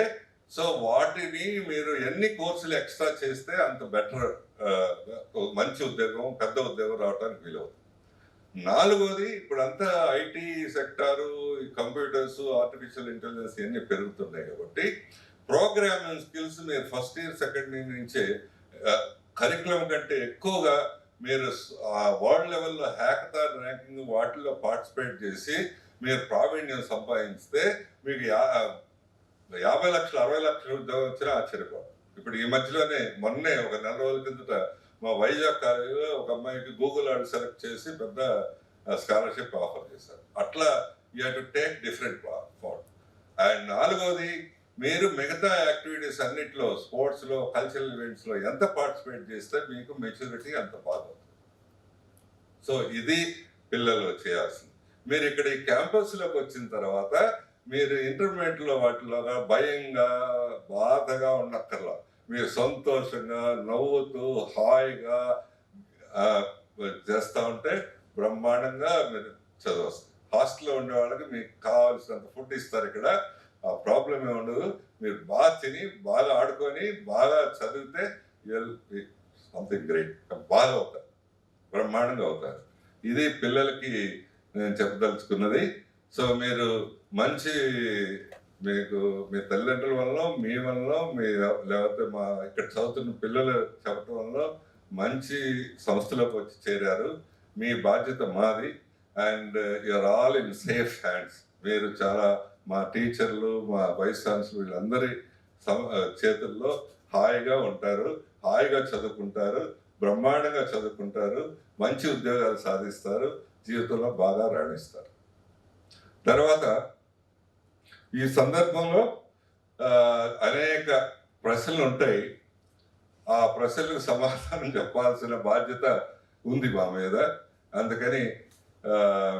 Speaker 1: సో వాటిని మీరు ఎన్ని కోర్సులు ఎక్స్ట్రా చేస్తే అంత బెటర్, మంచి ఉద్యోగం, పెద్ద ఉద్యోగం రావడానికి వీలవుతుంది. నాలుగోది, ఇప్పుడంతా IT sector, computers, artificial intelligence ఇవన్నీ పెరుగుతున్నాయి కాబట్టి ప్రోగ్రామింగ్ స్కిల్స్ మీరు ఫస్ట్ ఇయర్ సెకండ్ ఇయర్ నుంచే కరికులం కంటే ఎక్కువగా మీరు వరల్డ్ లెవెల్లో హ్యాకథాన్ ర్యాంకింగ్ వాటిల్లో పార్టిసిపేట్ చేసి మీరు ప్రావీణ్యం సంపాదిస్తే మీకు 50 లక్షలు 60 లక్షల ఉద్యోగం వచ్చినా ఆశ్చర్యపోవాలి. ఇప్పుడు ఈ మధ్యలోనే మొన్నే ఒక నెల రోజుల కిందట మా వైజాగ్ కాలేజీలో ఒక అమ్మాయికి గూగుల్ వాళ్ళు సెలెక్ట్ చేసి పెద్ద స్కాలర్షిప్ ఆఫర్ చేశారు. అట్లా you have to take different form. And నాలుగోది, మీరు మిగతా యాక్టివిటీస్ అన్నిట్లో, స్పోర్ట్స్లో, కల్చరల్ ఈవెంట్స్లో ఎంత పార్టిసిపేట్ చేస్తే మీకు మెచ్యూరిటీ అంత బాగుంటుంది. సో ఇది పిల్లలు చేయాల్సింది. మీరు ఇక్కడ ఈ క్యాంపస్లోకి వచ్చిన తర్వాత మీరు ఇంటర్మీడియట్లో వాటిలోగా భయంగా, బాధగా ఉండక్కర్లా. మీరు సంతోషంగా, నవ్వుతూ, హాయిగా చేస్తూ ఉంటే బ్రహ్మాండంగా మీరు చదవచ్చు. హాస్టల్లో ఉండే వాళ్ళకి మీకు కావాల్సినంత ఫుడ్ ఇస్తారు. ఇక్కడ ఆ ప్రాబ్లం ఏమి ఉండదు. మీరు బాగా తిని, బాగా ఆడుకొని, బాగా చదివితే సంథింగ్ గ్రేట్, బాగా అవుతారు, బ్రహ్మాండంగా అవుతారు. ఇది పిల్లలకి నేను చెప్పదలుచుకున్నది. సో మీరు మంచి, మీకు మీ తల్లిదండ్రుల వల్ల, మీ వల్ల, మీ లేకపోతే మా ఇక్కడ చదువుతున్న పిల్లలు చెప్పడం వల్ల మంచి సంస్థలోకి వచ్చి చేరారు. మీ బాధ్యత మాది. And you're all in safe hands. మీరు చాలా, మా టీచర్లు, మా వైస్ ఛాన్సలర్ వీళ్ళందరి చేతుల్లో హాయిగా ఉంటారు, హాయిగా చదువుకుంటారు, బ్రహ్మాండంగా చదువుకుంటారు, మంచి ఉద్యోగాలు సాధిస్తారు, జీవితంలో బాగా రాణిస్తారు. తర్వాత ఈ సందర్భంలో అనేక ప్రశ్నలు ఉంటాయి. ఆ ప్రశ్నలకు సమాధానం చెప్పాల్సిన బాధ్యత ఉంది మా మీద. అందుకని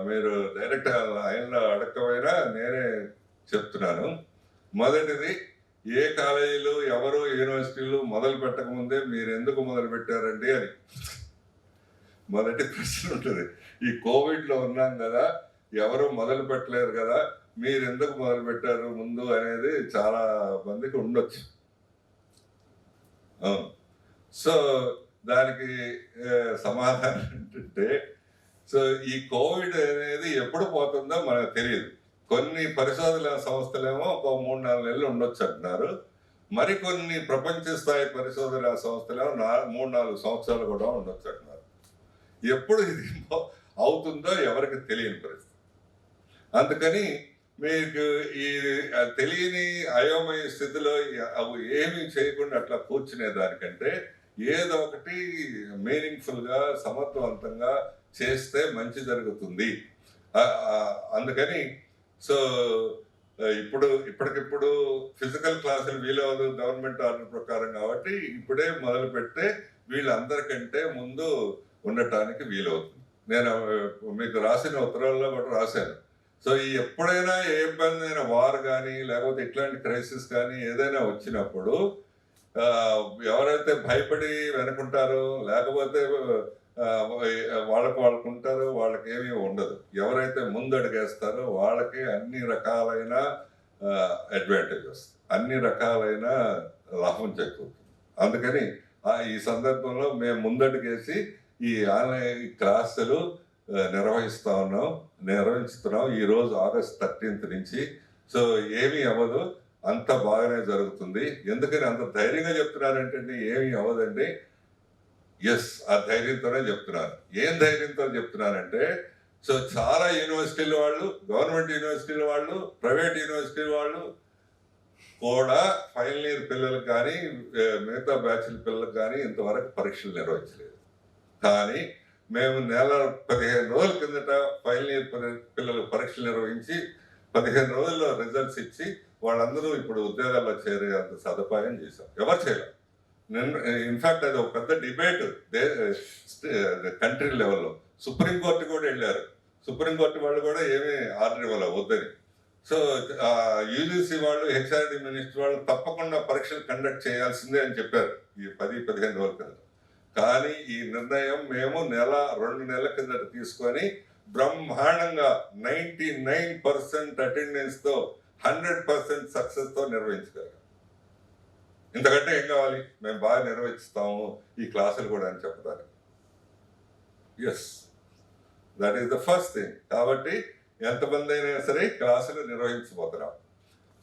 Speaker 1: మీరు డైరెక్ట్ ఆయనలో అడగకపోయినా నేనే చెప్తున్నాను. మొదటిది, ఏ కాలేజీలు, ఎవరు యూనివర్సిటీలు మొదలు పెట్టకముందే మీరు ఎందుకు మొదలు పెట్టారండి అని మొదటి ప్రశ్న ఉంటుంది. ఈ కోవిడ్లో ఉన్నాం కదా, ఎవరు మొదలు పెట్టలేరు కదా, మీరు ఎందుకు మొదలు పెట్టారు ముందు అనేది చాలా మందికి ఉండొచ్చు. సో దానికి సమాధానం ఏంటంటే, సో ఈ కోవిడ్ అనేది ఎప్పుడు పోతుందో మనకు తెలియదు. కొన్ని పరిశోధన సంస్థలేమో ఒక 3-4 నెలలు ఉండొచ్చు అంటున్నారు. మరికొన్ని ప్రపంచ స్థాయి పరిశోధన సంస్థలేమో 3-4 సంవత్సరాలు కూడా ఉండొచ్చు అంటున్నారు. ఎప్పుడు ఇది అవుతుందో ఎవరికి తెలియని పరిస్థితి. అందుకని మీకు ఈ తెలియని అయోమయ స్థితిలో అవి ఏమీ చేయకుండా అట్లా కూర్చునే దానికంటే ఏదో ఒకటి మీనింగ్ఫుల్గా, సమర్థవంతంగా చేస్తే మంచి జరుగుతుంది. అందుకని సో ఇప్పటికిప్పుడు ఫిజికల్ క్లాసులు వీలవదు గవర్నమెంట్ ఆర్డర్ ప్రకారం కాబట్టి ఇప్పుడే మొదలు పెడితే వీళ్ళందరికంటే ముందు ఉండటానికి వీలవుతుంది. నేను మీకు రాసిన ఉత్తరాల్లో కూడా రాశాను. సో ఈ ఎప్పుడైనా ఏ ఇబ్బంది అయినా, వార్ కానీ లేకపోతే ఇట్లాంటి క్రైసిస్ కానీ ఏదైనా వచ్చినప్పుడు ఎవరైతే భయపడి వెనుకుంటారో, లేకపోతే వాళ్ళకు ఉంటారో, వాళ్ళకి ఏమీ ఉండదు. ఎవరైతే ముందడుగేస్తారో వాళ్ళకి అన్ని రకాలైన అడ్వాంటేజెస్, అన్ని రకాలైన లాభం చేకూరుతుంది. అందుకని ఈ సందర్భంలో మేము ముందడుగేసి ఈ ఆన్లైన్ క్లాసులు నిర్వహిస్తున్నాం ఈరోజు August 13th నుంచి. సో ఏమీ అవ్వదు, అంత బాగానే జరుగుతుంది. ఎందుకని అంత ధైర్యంగా చెప్తున్నారంటే ఏమీ అవ్వదండి. ఎస్, ఆ ధైర్యంతోనే చెప్తున్నాను. ఏం ధైర్యంతో చెప్తున్నానంటే, సో చాలా యూనివర్సిటీల వాళ్ళు, గవర్నమెంట్ యూనివర్సిటీల వాళ్ళు, ప్రైవేట్ యూనివర్సిటీల వాళ్ళు కూడా ఫైనల్ ఇయర్ పిల్లలకు కానీ మిగతా బ్యాచ్ల పిల్లలకు కానీ ఇంతవరకు పరీక్షలు నిర్వహించలేదు. కానీ మేము 15 రోజుల కిందట ఫైనల్ ఇయర్ పిల్లలకు పరీక్షలు నిర్వహించి 15 రోజుల్లో రిజల్ట్స్ ఇచ్చి వాళ్ళందరూ ఇప్పుడు ఉద్యోగాల్లో చేరే అంత సదుపాయం చేశాం. ఎవరు చేయలేదు. ఇన్ఫాక్ట్ అది ఒక పెద్ద డిబేట్ కంట్రీ లెవెల్లో. సుప్రీంకోర్టు కూడా వెళ్ళారు. సుప్రీంకోర్టు వాళ్ళు కూడా ఏమీ ఆర్డర్ ఇవ్వాలి వద్దని. సో యూజీసీ వాళ్ళు, హెచ్ఆర్డి మినిస్టర్ వాళ్ళు తప్పకుండా పరీక్షలు కండక్ట్ చేయాల్సిందే అని చెప్పారు ఈ 10-15 రోజుల కింద. కానీ ఈ నిర్ణయం మేము 1-2 నెలల కిందట తీసుకొని బ్రహ్మాండంగా 99% అటెండెన్స్తో 100% సక్సెస్తో నిర్వహించగలిగాం. ఇంతకంటే ఏం కావాలి, మేము బాగా నిర్వహిస్తాము ఈ క్లాసులు కూడా అని చెప్పడానికి. Yes, that is the first thing. కాబట్టి ఎంతమంది అయినా సరే క్లాసులు నిర్వహించబోతున్నాం.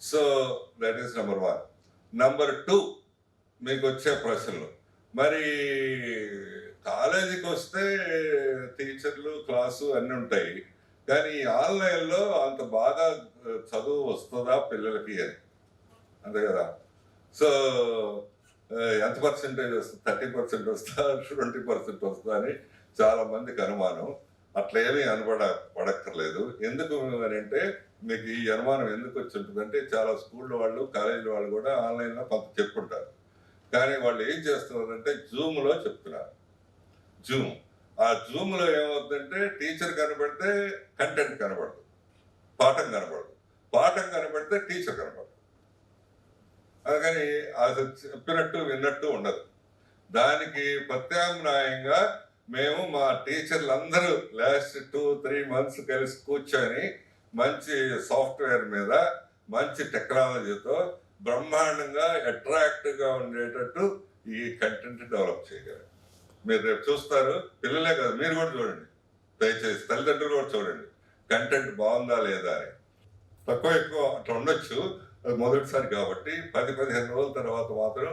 Speaker 1: So that is number 1. Number 2, మీకు వచ్చే ప్రశ్నలు. మరి కాలేజీకి వస్తే టీచర్లు క్లాసు అన్నీ ఉంటాయి, కానీ ఆన్లైన్లో అంత బాగా చదువు వస్తుందా పిల్లలకి అని, అంతే కదా. సో ఎంత పర్సెంటేజ్ వస్తుంది, 30% వస్తుందా, 20% వస్తుందా అని చాలా మందికి అనుమానం. అట్లా ఏమీ పడక్కర్లేదు. ఎందుకు అని అంటే, మీకు ఈ అనుమానం ఎందుకు వచ్చి ఉంటుందంటే, చాలా స్కూల్ వాళ్ళు కాలేజీల వాళ్ళు కూడా ఆన్లైన్లో కొంత చెప్పుకుంటారు, కానీ వాళ్ళు ఏం చేస్తున్నారంటే జూమ్లో చెప్తున్నారు. ఆ జూమ్లో ఏమవుతుందంటే, టీచర్ కనబడితే కంటెంట్ కనబడదు, పాఠం కనబడదు, పాఠం కనబడితే టీచర్ కనబడదు. అందుకని అది చెప్పినట్టు విన్నట్టు ఉండదు. దానికి ప్రత్యామ్నాయంగా మేము మా టీచర్లు అందరూ లాస్ట్ 2-3 months కలిసి కూర్చొని మంచి సాఫ్ట్వేర్ మీద మంచి టెక్నాలజీతో బ్రహ్మాండంగా అట్రాక్టివ్గా ఉండేటట్టు ఈ కంటెంట్ డెవలప్ చేయగలరు. మీరు రేపు చూస్తారు, పిల్లలే కదా, మీరు కూడా చూడండి, దయచేసి తల్లిదండ్రులు కూడా చూడండి కంటెంట్ బాగుందా లేదా అని. తక్కువ ఎక్కువ అట్లా ఉండొచ్చు, అది మొదటిసారి కాబట్టి 10-15 రోజుల తర్వాత మాత్రం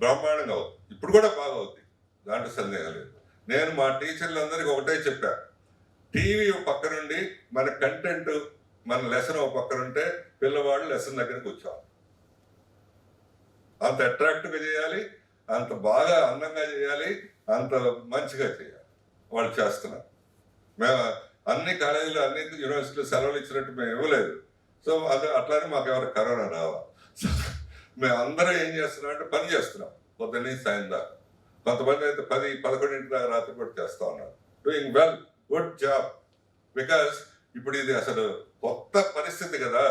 Speaker 1: బ్రహ్మాండంగా అవుతుంది. ఇప్పుడు కూడా బాగా అవుతుంది, దాంట్లో సందేహం లేదు. నేను మా టీచర్లందరికీ ఒకటే చెప్పా, టీవీ పక్క నుండి మన కంటెంట్, మన లెసన్ ఒక పక్కన ఉంటే పిల్లవాళ్ళు లెసన్ దగ్గర కూర్చోవాలి. అంత అట్రాక్టివ్గా చేయాలి, అంత బాగా అందంగా చేయాలి, అంత మంచిగా చేయాలి. వాళ్ళు చేస్తున్నారు. మేము అన్ని కాలేజీలు అన్ని యూనివర్సిటీలు సెలవులు ఇచ్చినట్టు మేము ఇవ్వలేదు. సో అది అట్లానే మాకు ఎవరు కరోనా రావాలి. మేము అందరం ఏం చేస్తున్నాం అంటే పని చేస్తున్నాం పొద్దున్నీ సాయం దాకా. కొంతమంది అయితే 10-11 దాకా రాత్రి కూడా చేస్తూ ఉన్నారు. Doing well, good job. Because ఇప్పుడు ఇది అసలు కొత్త పరిస్థితి కదా.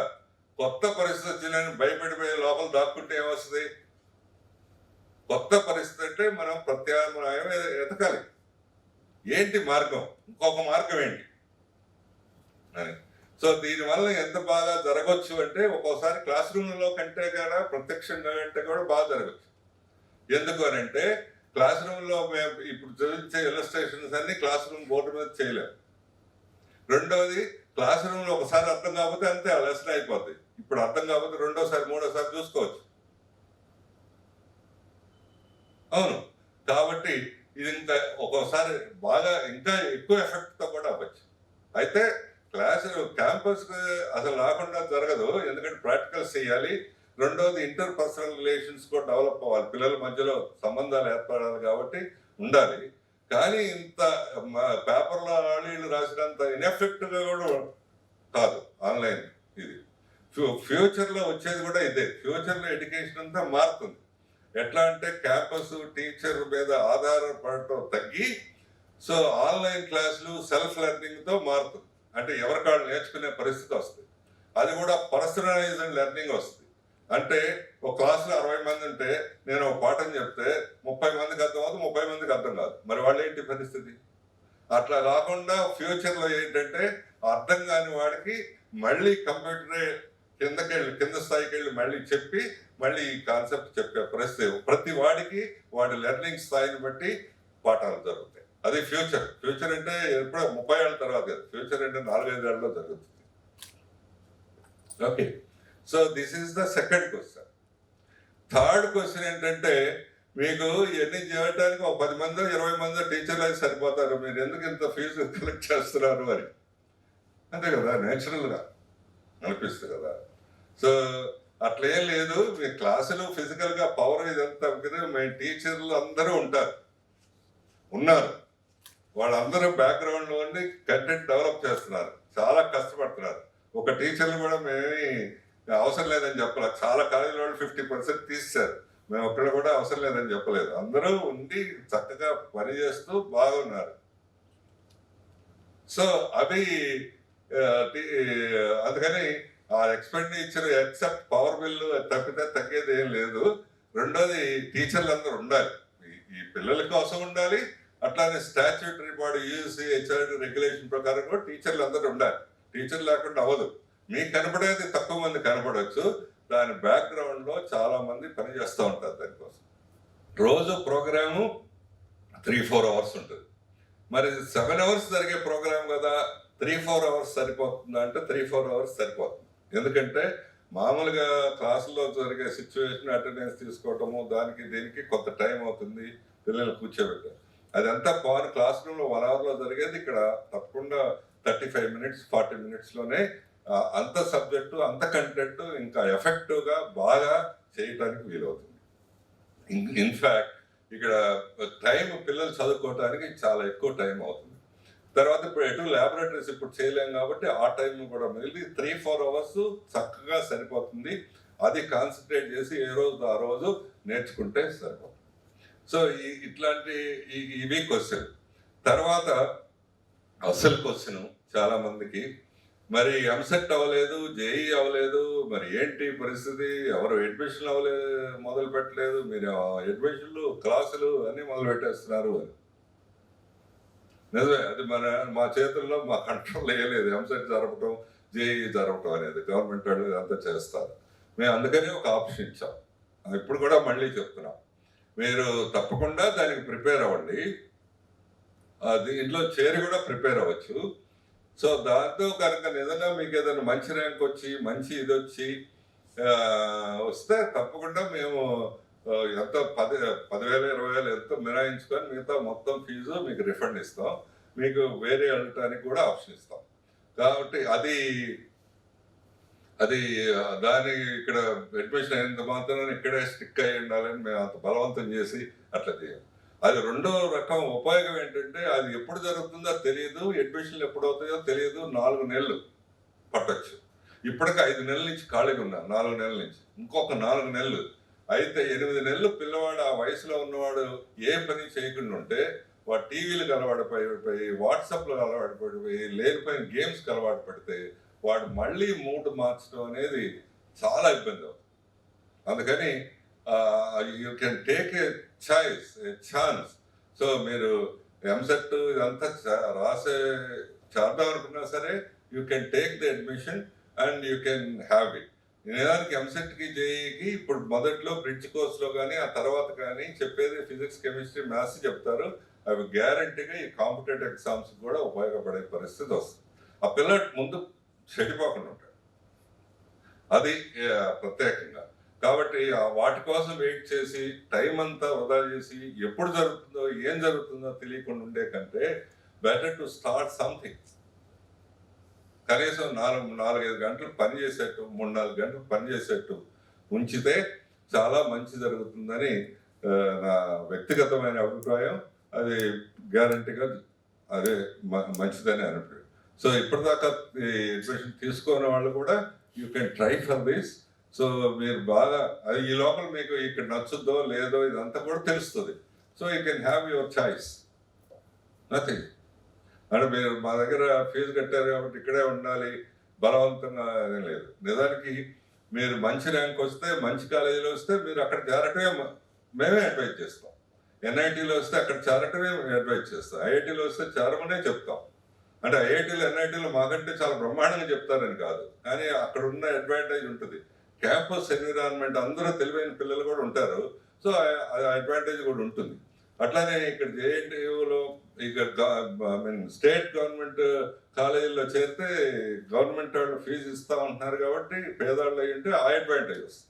Speaker 1: కొత్త పరిస్థితి వచ్చిందని భయపడిపోయే లోపల దాక్కుంటే ఏమొస్తుంది? కొత్త పరిస్థితి అంటే మనం ప్రత్యామ్నాయం ఎతకాలి. ఏంటి మార్గం, ఇంకొక మార్గం ఏంటి అని. సో దీనివల్ల ఎంత బాగా జరగవచ్చు అంటే, ఒక్కోసారి క్లాస్ రూమ్లో కంటే కూడా ప్రత్యక్షంగా కంటే కూడా బాగా జరగచ్చు. ఎందుకు అని అంటే, క్లాస్ రూమ్లో మేము ఇప్పుడు చదివించే ఇలస్ట్రేషన్స్ అన్ని క్లాస్ రూమ్ బోర్డు మీద చేయలేము. రెండవది, క్లాస్ రూమ్లో ఒకసారి అర్థం కాకపోతే అంతే, ఆ లెసన్ అయిపోద్ది. ఇప్పుడు అర్థం కాకపోతే రెండోసారి మూడోసారి చూసుకోవచ్చు. అవును, కాబట్టి ఇది ఇంకా ఒక్కోసారి బాగా ఇంకా ఎక్కువ ఎఫెక్ట్తో కూడా అవ్వచ్చు. అయితే క్యాంపస్ అసలు రాకుండా జరగదు, ఎందుకంటే ప్రాక్టికల్స్ చేయాలి. రెండోది, ఇంటర్ పర్సనల్ రిలేషన్స్ కూడా డెవలప్ అవ్వాలి, పిల్లల మధ్యలో సంబంధాలు ఏర్పడాలి, కాబట్టి ఉండాలి. కానీ ఇంత పేపర్లో ఆళీళ్ళు రాసినంత ఇన్ఎఫెక్టివ్గా కూడా కాదు ఆన్లైన్. ఇది ఫ్యూచర్లో వచ్చేది కూడా ఇదే. ఫ్యూచర్లో ఎడ్యుకేషన్ అంతా మారుతుంది. ఎట్లా అంటే క్యాంపస్ టీచర్ మీద ఆధారపడటం తగ్గి, సో ఆన్లైన్ క్లాసులు సెల్ఫ్ లెర్నింగ్తో మారుతుంది. అంటే ఎవరికాళ్ళు నేర్చుకునే పరిస్థితి వస్తుంది. అది కూడా పర్సనలైజ్డ్ లెర్నింగ్ వస్తుంది. అంటే ఒక క్లాసులో 60 మంది ఉంటే నేను ఒక పాఠం చెప్తే 30 మందికి అర్థం అవుతుంది, 30 మందికి అర్థం కాదు. మరి వాళ్ళు ఏంటి పరిస్థితి? అట్లా కాకుండా ఫ్యూచర్లో ఏంటంటే, అర్థం కాని వాడికి మళ్ళీ కంప్యూటరే కింద స్థాయికి వెళ్ళి మళ్ళీ చెప్పి మళ్ళీ ఈ కాన్సెప్ట్ చెప్పే పరిస్థితి. ప్రతి వాడికి వాడి లెర్నింగ్ స్థాయిని బట్టి పాఠాలు జరుగుతాయి. అది ఫ్యూచర్. ఫ్యూచర్ అంటే ఎప్పుడో 30 ఏళ్ళ తర్వాత కాదు, ఫ్యూచర్ అంటే 4-5 ఏళ్ళలో జరుగుతుంది. Okay, so this is the second question. Third question ఏంటంటే, మీకు ఇవన్నీ చేయడానికి ఒక 10 మందో 20 మందో టీచర్లు అయితే సరిపోతారు, మీరు ఎందుకు ఇంత ఫీజు కలెక్ట్ చేస్తున్నారు అని. అంతే కదా, నేచురల్గా అనిపిస్తుంది కదా. సో అట్లేం లేదు, మీ క్లాసులు ఫిజికల్గా పవర్ ఇదంతా కదా, మీ టీచర్లు అందరూ ఉన్నారు, వాళ్ళందరూ బ్యాక్గ్రౌండ్లో ఉండి కంటెంట్ డెవలప్ చేస్తున్నారు, చాలా కష్టపడుతున్నారు. ఒక టీచర్లు కూడా మేమేమి అవసరం లేదని చెప్పలేదు. చాలా కాలేజీల వాళ్ళు 50% తీసేశారు, మేము అక్కడ కూడా అవసరం లేదని చెప్పలేదు. అందరూ ఉండి చక్కగా పనిచేస్తూ బాగున్నారు. సో అవి అందుకని ఆ ఎక్స్పెండిచర్ ఎక్సెప్ట్ పవర్ బిల్లు తప్పితే తగ్గేది ఏం లేదు. రెండోది, టీచర్లు అందరూ ఉండాలి, ఈ పిల్లల కోసం ఉండాలి. అట్లానే statutory body UG HRD regulation ప్రకారం కూడా టీచర్లు అందరూ ఉండాలి. టీచర్ లేకుండా అవ్వదు. మీకు కనపడేది తక్కువ మంది కనపడవచ్చు, దాని బ్యాక్గ్రౌండ్లో చాలామంది పని చేస్తూ ఉంటారు దానికోసం. రోజు ప్రోగ్రాము 3-4 అవర్స్ ఉంటుంది. మరి 7 అవర్స్ జరిగే ప్రోగ్రామ్ కదా, 3-4 అవర్స్ సరిపోతుందా అంటే 3-4 అవర్స్ సరిపోతుంది. ఎందుకంటే మామూలుగా క్లాసుల్లో జరిగే సిచ్యువేషన్ అటెండెన్స్ తీసుకోవటము దానికి దీనికి కొంత టైం అవుతుంది, పిల్లలు కూర్చోబెట్టారు. అదంతా క్లాస్ రూమ్లో 1 అవర్లో జరిగేది ఇక్కడ తప్పకుండా 35 మినిట్స్ 40 మినిట్స్లోనే అంత సబ్జెక్టు అంత కంటెంట్ ఇంకా ఎఫెక్టివ్గా బాగా చేయడానికి వీలవుతుంది. ఇన్ఫ్యాక్ట్ ఇక్కడ టైం పిల్లలు చదువుకోవడానికి చాలా ఎక్కువ టైం అవుతుంది. తర్వాత ఇప్పుడు ఎటు ల్యాబొరేటరీస్ ఇప్పుడు చేయలేం కాబట్టి ఆ టైం కూడా మిగిలి 3-4 అవర్స్ చక్కగా సరిపోతుంది. అది కాన్సన్ట్రేట్ చేసి ఏ రోజు ఆ రోజు నేర్చుకుంటే సరిపోతుంది. సో ఇట్లాంటి ఇవి క్వశ్చన్. తర్వాత అసలు క్వశ్చన్ చాలా మందికి, మరి ఎంసెట్ అవ్వలేదు, జేఈ అవ్వలేదు, మరి ఏంటి పరిస్థితి, ఎవరు అడ్మిషన్ మొదలు పెట్టలేదు, మీరు అడ్మిషన్లు క్లాసులు అన్నీ మొదలు పెట్టేస్తున్నారు అని. నిజమే, అది మా చేతుల్లో మా కంట్రోల్ వేయలేదు. ఎంసెట్ జరపటం, జేఈ జరపటం అనేది గవర్నమెంట్ వాళ్ళు అంతా చేస్తారు. మేము అందుకని ఒక ఆప్షన్ ఇచ్చాం. ఇప్పుడు కూడా మళ్ళీ చెప్తున్నాం, మీరు తప్పకుండా దానికి ప్రిపేర్ అవ్వండి, దీంట్లో చేరి కూడా ప్రిపేర్ అవ్వచ్చు. సో దాంతో కనుక నిజంగా మీకు ఏదైనా మంచి ర్యాంక్ వచ్చి మంచి ఇది వచ్చి వస్తే తప్పకుండా మేము ఎంత 10,000 20,000 ఎంతో మినాయించుకొని మిగతా మొత్తం ఫీజు మీకు రిఫండ్ ఇస్తాం, మీకు వేరే వెళ్ళటానికి కూడా ఆప్షన్ ఇస్తాం. కాబట్టి అది దాని ఇక్కడ అడ్మిషన్ అయినంత మాత్రం ఇక్కడే స్టిక్ అయి ఉండాలని మేము అంత బలవంతం చేసి అట్లా చేయాలి. అది రెండో రకం ఉపయోగం ఏంటంటే అది ఎప్పుడు జరుగుతుందో తెలియదు, అడ్మిషన్లు ఎప్పుడు అవుతాయో తెలియదు, 4 నెలలు పట్టొచ్చు. ఇప్పటికి 5 నెలల నుంచి ఖాళీగా ఉన్నా, 4 నెలల నుంచి ఇంకొక 4 నెలలు అయితే 8 నెలలు పిల్లవాడు ఆ వయసులో ఉన్నవాడు ఏ పని చేయకుండా ఉంటే వాడు టీవీలకు అలవాటు పడిపోయి, వాట్సాప్లో అలవాటు పడిపోయి, లేనిపోయిన గేమ్స్కి అలవాటు పడితే వాడు మళ్ళీ మూడ్ మార్చడం అనేది చాలా ఇబ్బంది అవుతుంది. అందుకని you can take a chance. So మీరు ఎంసెట్ ఇదంతా చేద్దాం అనుకున్నా సరే you can take the admission and you can have it. నిజానికి ఎంసెట్కి జేఈకి ఇప్పుడు మొదట్లో బ్రిడ్జ్ కోర్స్లో కానీ ఆ తర్వాత కానీ చెప్పేది ఫిజిక్స్ కెమిస్ట్రీ మ్యాథ్స్ చెప్తారు. అవి గ్యారంటీగా ఈ కాంపిటేటివ్ ఎగ్జామ్స్ కూడా ఉపయోగపడే పరిస్థితి వస్తుంది. ఆ పిల్లడు ముందు చెడిపోకుండా ఉంటాడు, అది ప్రత్యేకంగా. కాబట్టి వాటి కోసం వెయిట్ చేసి టైం అంతా వృధా చేసి ఎప్పుడు జరుగుతుందో ఏం జరుగుతుందో తెలియకుండా ఉండే కంటే బెటర్ టు స్టార్ట్ సంథింగ్. కనీసం 4-5 గంటలు పని చేసేట్టు, 3-4 గంటలు పని చేసేట్టు ఉంచితే చాలా మంచి జరుగుతుందని నా వ్యక్తిగతమైన అభిప్రాయం. అది గ్యారంటీగా అదే మంచిదని అనిపించింది. సో ఇప్పటిదాకా అడ్మిషన్ తీసుకున్న వాళ్ళు కూడా you can try for this. So మీరు బాగా ఈ లోపల మీకు ఇక్కడ నచ్చుద్దో లేదో ఇదంతా కూడా తెలుస్తుంది. So you can have your choice, nothing. అంటే మీరు మా దగ్గర ఫీజు కట్టారు కాబట్టి ఇక్కడే ఉండాలి బలవంతంగా అదేం లేదు. నిజానికి మీరు మంచి ర్యాంక్ వస్తే, మంచి కాలేజీలో వస్తే మీరు అక్కడ చేరటమే మేమే అడ్వైజ్ చేస్తాం. ఎన్ఐటీలో వస్తే అక్కడ చేరటమే అడ్వైజ్ చేస్తాం. ఐఐటీలో వస్తే చేరమనే చెప్తాం. అంటే ఐఐటీలో ఎన్ఐటీలో మాకంటే చాలా బ్రహ్మాండంగా చెప్తారని కాదు, కానీ అక్కడ ఉన్న అడ్వాంటేజ్ ఉంటుంది. క్యాంపస్ ఎన్విరాన్మెంట్, అందరూ తెలివైన పిల్లలు కూడా ఉంటారు. సో అడ్వాంటేజ్ కూడా ఉంటుంది. అట్లానే ఇక్కడ జేఎన్టీయూలో ఇక్కడ స్టేట్ గవర్నమెంట్ కాలేజీల్లో చేరితే గవర్నమెంట్ వాళ్ళు ఫీజు ఇస్తా ఉంటున్నారు కాబట్టి పేదవాళ్ళు అయ్యింటే ఆ అడ్వాంటేజ్ వస్తుంది.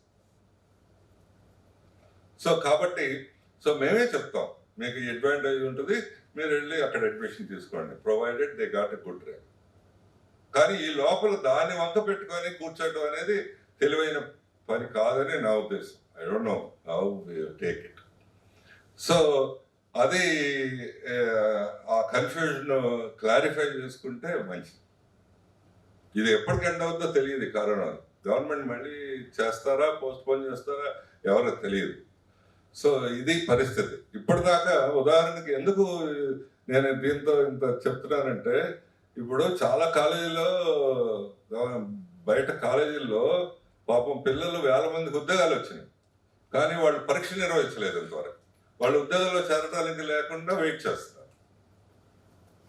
Speaker 1: సో కాబట్టి మేమే చెప్తాం మీకు ఈ అడ్వాంటేజ్ ఉంటుంది, మీరు వెళ్ళి అక్కడ అడ్మిషన్ తీసుకోండి, provided they got a good rank. కానీ ఈ లోపల దాన్ని వంక పెట్టుకొని కూర్చోటం అనేది తెలివైన పని కాదని నా ఉద్దేశం. I don't know how you take it. So అది ఆ కన్ఫ్యూజన్ క్లారిఫై చేసుకుంటే మంచిది. ఇది ఎప్పటికి ఎండ్ అవుతుందో తెలియదు. కరోనా గవర్నమెంట్ మళ్ళీ చేస్తారా, పోస్ట్ పోన్ చేస్తారా, ఎవరో తెలియదు. సో ఇది పరిస్థితి. ఇప్పటిదాకా ఉదాహరణకి ఎందుకు నేను దీంతో ఇంత చెప్తున్నానంటే, ఇప్పుడు చాలా కాలేజీలో బయట కాలేజీల్లో పాపం పిల్లలు 1000 మందికి ఉద్యోగాలు వచ్చినాయి, కానీ వాళ్ళు పరీక్ష నిర్వహించలేదు ఇంతవరకు. వాళ్ళు ఉద్యోగాల్లో చేరడానికి లేకుండా వెయిట్ చేస్తారు.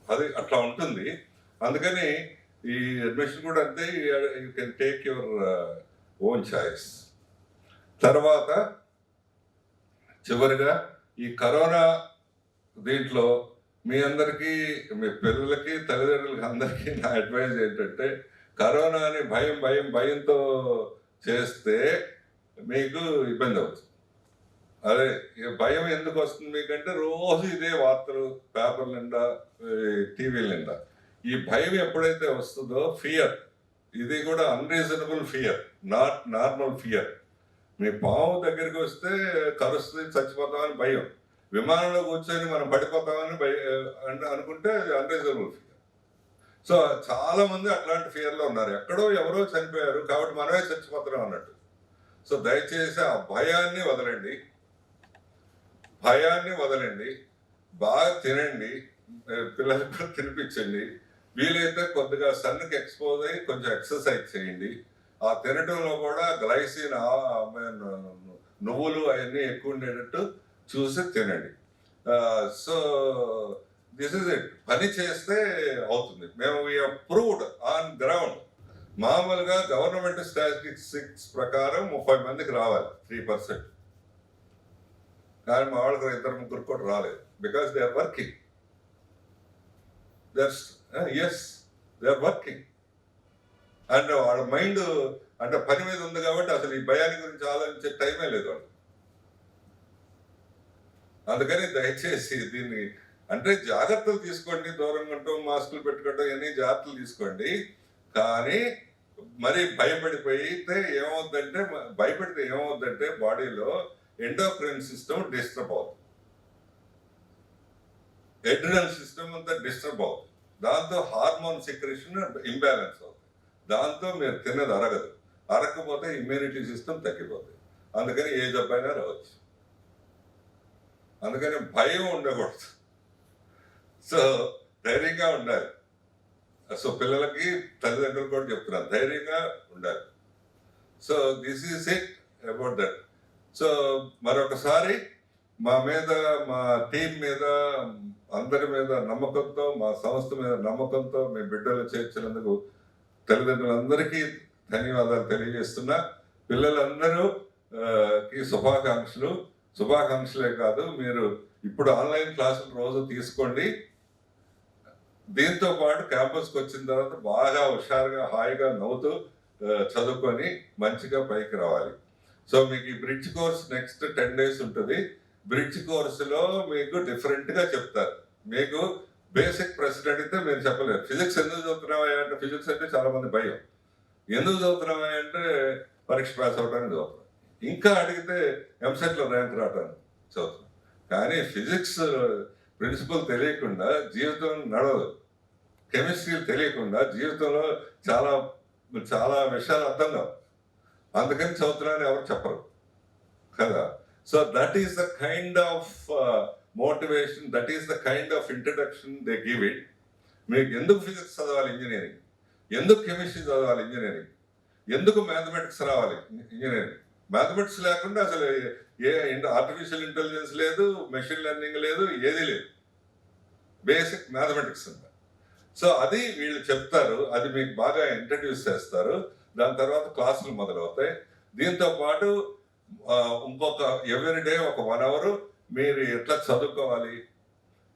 Speaker 1: అది అట్లా ఉంటుంది. అందుకని ఈ అడ్మిషన్ కూడా అంతే, you can take your own choice. తర్వాత చివరిగా ఈ కరోనా దీంట్లో మీ అందరికీ, మీ పిల్లలకి, తల్లిదండ్రులకి అందరికీ నా అడ్వైజ్ ఏంటంటే, కరోనా అని భయంతో చేస్తే మీకు ఇబ్బంది అవుతుంది. అదే భయం ఎందుకు వస్తుంది మీకంటే, రోజు ఇదే వార్తలు పేపర్ నిండా, టీవీల నిండా. ఈ భయం ఎప్పుడైతే వస్తుందో, ఫియర్, ఇది కూడా unreasonable fear, not normal fear. మీ పాము దగ్గరికి వస్తే కరుస్తుంది, చచ్చిపోతామని భయం. విమానంలో కూర్చొని మనం పడిపోతామని అనుకుంటే అన్రీజనబుల్ ఫియర్. సో చాలా మంది అట్లాంటి ఫియర్లో ఉన్నారు. ఎక్కడో ఎవరో చనిపోయారు కాబట్టి మనమే చచ్చిపోతున్నాం అన్నట్టు. సో దయచేసి ఆ భయాన్ని వదలండి, బాగా తినండి, పిల్లలకు కూడా తినిపించండి. వీలైతే కొద్దిగా సన్కి ఎక్స్పోజ్ అయ్యి కొంచెం ఎక్సర్సైజ్ చేయండి. ఆ తినటంలో కూడా గ్లైసిన్, నువ్వులు అవన్నీ ఎక్కువ ఉండేటట్టు చూసి తినండి. So this is it. పని చేస్తే అవుతుంది. మేము వీఆర్ ప్రూవ్డ్ ఆన్ గ్రౌండ్. మామూలుగా గవర్నమెంట్ స్టాటిస్టిక్స్ ప్రకారం 30 మందికి రావాలి 3%. కానీ మా వాళ్ళకి 2-3 కూడా రాలేదు. Because they are working. They are working. And వాళ్ళ మైండ్ అంటే పని మీద ఉంది కాబట్టి అసలు ఈ భయాన్ని గురించి ఆలోచించే టైమే లేదు వాళ్ళు. అందుకని దయచేసి దీన్ని అంటే జాగ్రత్తలు తీసుకోండి, దూరంగా ఉండటం, మాస్కులు పెట్టుకోవడం, ఇవన్నీ జాగ్రత్తలు తీసుకోండి. కానీ మరి భయపడితే ఏమవుద్దంటే బాడీలో ఎండోక్రైన్ సిస్టమ్ డిస్టర్బ్ అవుతుంది, ఎడ్రినల్ సిస్టమ్ అంతా డిస్టర్బ్ అవుతుంది. దాంతో హార్మోన్ సెక్రెషన్ ఇంబ్యాలెన్స్ అవుతుంది. దాంతో మీరు తిన్నది అరగకపోతే ఇమ్యూనిటీ సిస్టమ్ తగ్గిపోతుంది. అందుకని ఏ జబ్బైనా రావచ్చు. అందుకని భయం ఉండకూడదు. సో ధైర్యంగా ఉండాలి. సో పిల్లలకి, తల్లిదండ్రులు కూడా చెప్తున్నారు, ధైర్యంగా ఉండాలి. So this is it about that. So మరొకసారి మా టీం మీద, అందరి మీద నమ్మకంతో, మా సంస్థ మీద నమ్మకంతో మీ బిడ్డలు చేర్చినందుకు తల్లిదండ్రులందరికీ ధన్యవాదాలు తెలియజేస్తున్నా. పిల్లలందరూ శుభాకాంక్షలే కాదు, మీరు ఇప్పుడు ఆన్లైన్ క్లాసులు రోజు తీసుకోండి. దీంతో పాటు క్యాంపస్కి వచ్చిన తర్వాత బాగా హుషారుగా, హాయిగా నవ్వుతూ చదువుకొని మంచిగా పైకి రావాలి. సో మీకు ఈ బ్రిడ్జ్ కోర్స్ నెక్స్ట్ 10 days ఉంటుంది. బ్రిడ్జ్ కోర్సులో మీకు డిఫరెంట్గా చెప్తారు. మీకు బేసిక్ ప్రశ్న అడిగితే మీరు చెప్పలేరు. ఫిజిక్స్ ఎందుకు చదువుతున్నావా అంటే, ఫిజిక్స్ అంటే చాలా మంది భయం. ఎందుకు చదువుతున్నావా అంటే పరీక్ష పాస్ అవడానికి చదువుతున్నాం. ఇంకా అడిగితే ఎంసెట్లో ర్యాంక్ రావడానికి చదువుతున్నాం. కానీ ఫిజిక్స్ ప్రిన్సిపల్ తెలియకుండా జీవితం నడవదు. కెమిస్ట్రీ తెలియకుండా జీవితంలో చాలా చాలా విషయాలు అర్థం కావు. అందుకని చదువుతున్నారని ఎవరు చెప్పరు కదా. So that is the kind of motivation, that is the kind of introduction they give it. మీకు ఎందుకు ఫిజిక్స్ చదవాలి ఇంజనీరింగ్, ఎందుకు కెమిస్ట్రీ చదవాలి ఇంజనీరింగ్, ఎందుకు మ్యాథమెటిక్స్ రావాలి ఇంజనీరింగ్. మ్యాథమెటిక్స్ లేకుండా అసలు ఆర్టిఫిషియల్ ఇంటెలిజెన్స్ లేదు, మెషిన్ లెర్నింగ్ లేదు, ఏది లేదు. బేసిక్ మ్యాథమెటిక్స్ ఉంది. సో అది వీళ్ళు చెప్తారు, అది మీకు బాగా ఇంట్రడ్యూస్ చేస్తారు. దాని తర్వాత క్లాసులు మొదలవుతాయి. దీంతో పాటు ఇంకొక ఎవ్రీడే ఒక 1 hour మీరు ఎట్లా చదువుకోవాలి,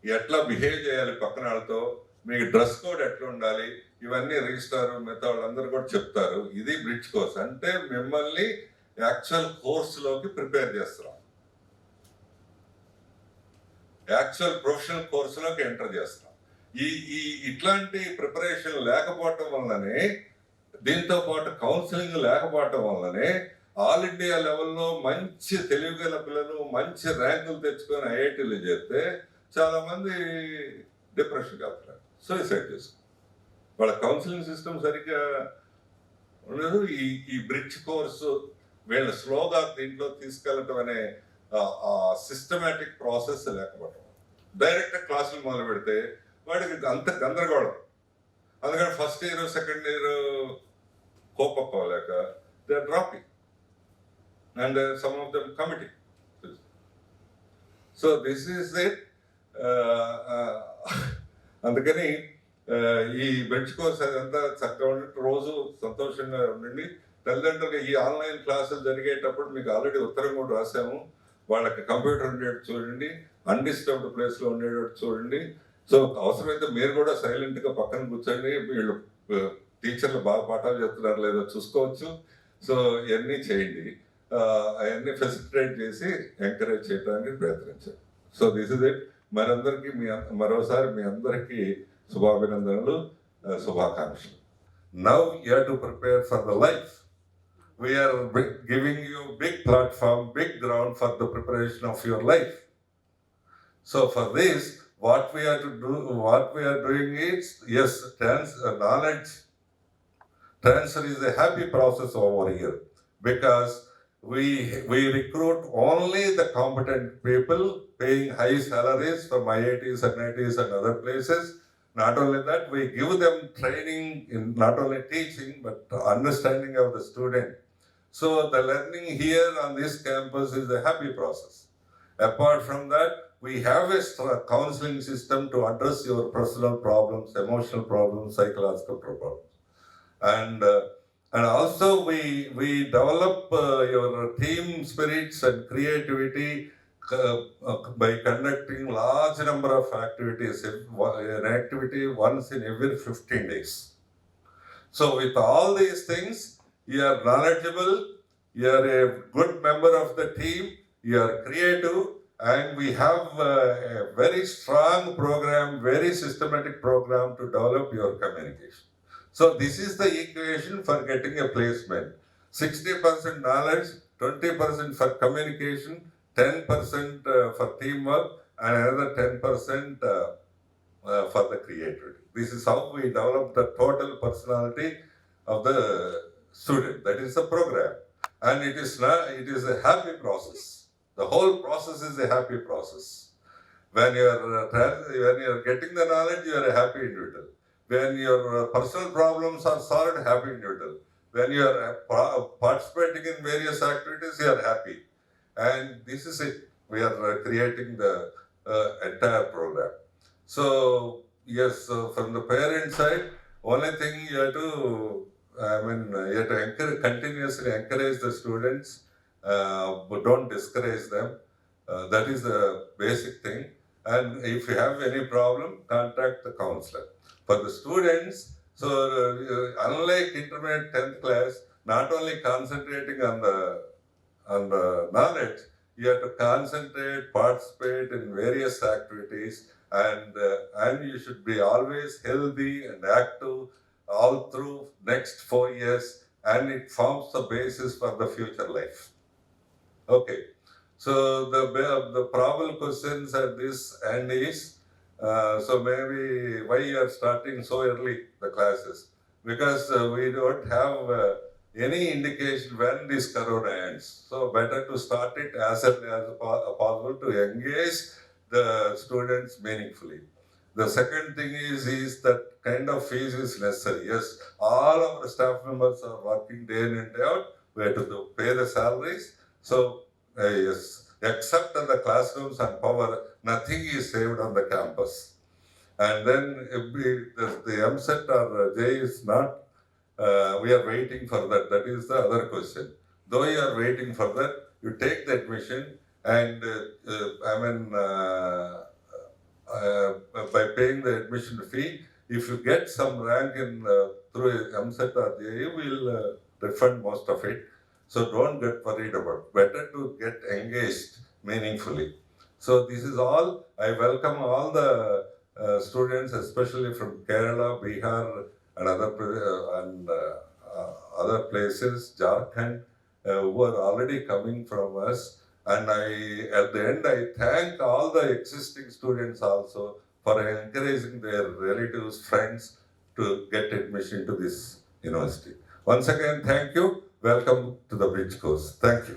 Speaker 1: ఎట్లా బిహేవ్ చేయాలి పక్కన వాళ్ళతో, మీకు డ్రెస్ కోడ్ ఎట్లా ఉండాలి, ఇవన్నీ రిజిస్టార్ మిగతా వాళ్ళందరూ కూడా చెప్తారు. ఇది బ్రిడ్జ్ కోర్స్ అంటే మిమ్మల్ని యాక్చువల్ కోర్సులోకి ప్రిపేర్ చేస్తున్నాం, యాక్చువల్ ప్రొఫెషనల్ కోర్సులోకి ఎంటర్ చేస్తున్నాం. ఇట్లాంటి ప్రిపరేషన్ లేకపోవటం వల్లనే, దీంతో పాటు కౌన్సిలింగ్ లేకపోవటం వల్లనే ఆల్ ఇండియా లెవెల్లో మంచి తెలివిగల పిల్లలు మంచి ర్యాంకులు తెచ్చుకొని ఐఐటీలు చేస్తే చాలా మంది డిప్రెషన్కి వెళ్తున్నారు, సూసైడ్ చేసుకున్నారు. వాళ్ళ కౌన్సిలింగ్ సిస్టమ్ సరిగ్గా ఉండదు. ఈ బ్రిడ్జ్ కోర్సు వీళ్ళ స్లోగా దీంట్లో తీసుకెళ్ళటం అనే సిస్టమేటిక్ ప్రాసెస్ లేకపోవటం, డైరెక్ట్ క్లాసులు మొదలు పెడితే వాడికి అంత గందరగోళం. అందుకని first year second year cope up అవ్వలేక they are dropping and some of them committing. So this is it. అందుకని ఈ బ్రిడ్జ్ కోర్స్ అదంతా చక్కగా ఉండి రోజు సంతోషంగా ఉండండి. తల్లిదండ్రులు ఈ ఆన్లైన్ క్లాసులు జరిగేటప్పుడు మీకు ఆల్రెడీ ఉత్తరం కూడా రాసాము. వాళ్ళకి కంప్యూటర్ ఉండేటట్టు చూడండి, అన్డిస్టర్బ్డ్ ప్లేస్లో ఉండేటట్టు చూడండి. సో అవసరమైతే మీరు కూడా సైలెంట్గా పక్కన కూర్చోండి, వీళ్ళు టీచర్లు బాగా పాఠాలు చెప్తున్నారు లేదో చూసుకోవచ్చు. సో ఇవన్నీ చేయండి, అవన్నీ ఫెసిలిటేట్ చేసి ఎంకరేజ్ చేయడానికి ప్రయత్నించారు. So this is it. మరోసారి మీ అందరికీ శుభాభినందనలు, శుభాకాంక్షలు. Now you have to prepare for the life. We are giving you big platform, big ground for the preparation of your life. So for this, what we are doing is, yes, knowledge transfer is a happy process over here, because we recruit only the competent people, paying high salaries from IITs, NITs and other places. Not only that, we give them training in not only teaching but understanding of the student. So the learning here on this campus is a happy process. Apart from that, we have a counseling system to address your personal problems, emotional problems, psychological problems. And also we develop your team spirits and creativity by conducting large number of activities, an activity once in every 15 days. So with all these things, you are knowledgeable, you are a good member of the team, you are creative, and we have a very strong program, very systematic program to develop your communication. So this is the equation for getting a placement. 60% knowledge, 20% for communication, 10% for teamwork, and another 10% for the creativity. This is how we develop the total personality of the student. That is the program. And it is a happy process. The whole process is a happy process. When you are getting the knowledge, you are a happy individual. When your personal problems are solved, happy individual. When you are participating in various activities, you are happy. And this is it. We are creating the entire program. So yes, from the parent side, only thing you have to, you have to continuously encourage the students, but don't discourage them. That is the basic thing. And if you have any problem, contact the counselor. For the students, so unlike intermediate 10th class, not only concentrating on the knowledge, you have to concentrate, participate in various activities, and you should be always healthy and active all through next 4 years, and it forms the basis for the future life. Okay, so the probable questions at this end is, so maybe why you are starting so early the classes? Because we don't have any indication when this corona ends. So better to start it as early as possible to engage the students meaningfully. The second thing is that kind of fees is necessary. Yes, all of the staff members are working day in and day out. We have to pay the salaries. So yes, except in the classrooms and power, nothing is saved on the campus. And then if the MSET or J is not, we are waiting for that. That is the other question. Though you are waiting for that, you take the admission, and by paying the admission fee, if you get some rank in through MSET or JE, we will refund most of it. So don't get worried about. Better to get engaged meaningfully. So this is all. I welcome all the students, especially from Kerala, Bihar, and other places, Jharkhand, who are already coming from us. And at the end, I thank all the existing students also for encouraging their relatives, friends to get admission to this university. Once again, thank you. Welcome to the bridge course. Thank you.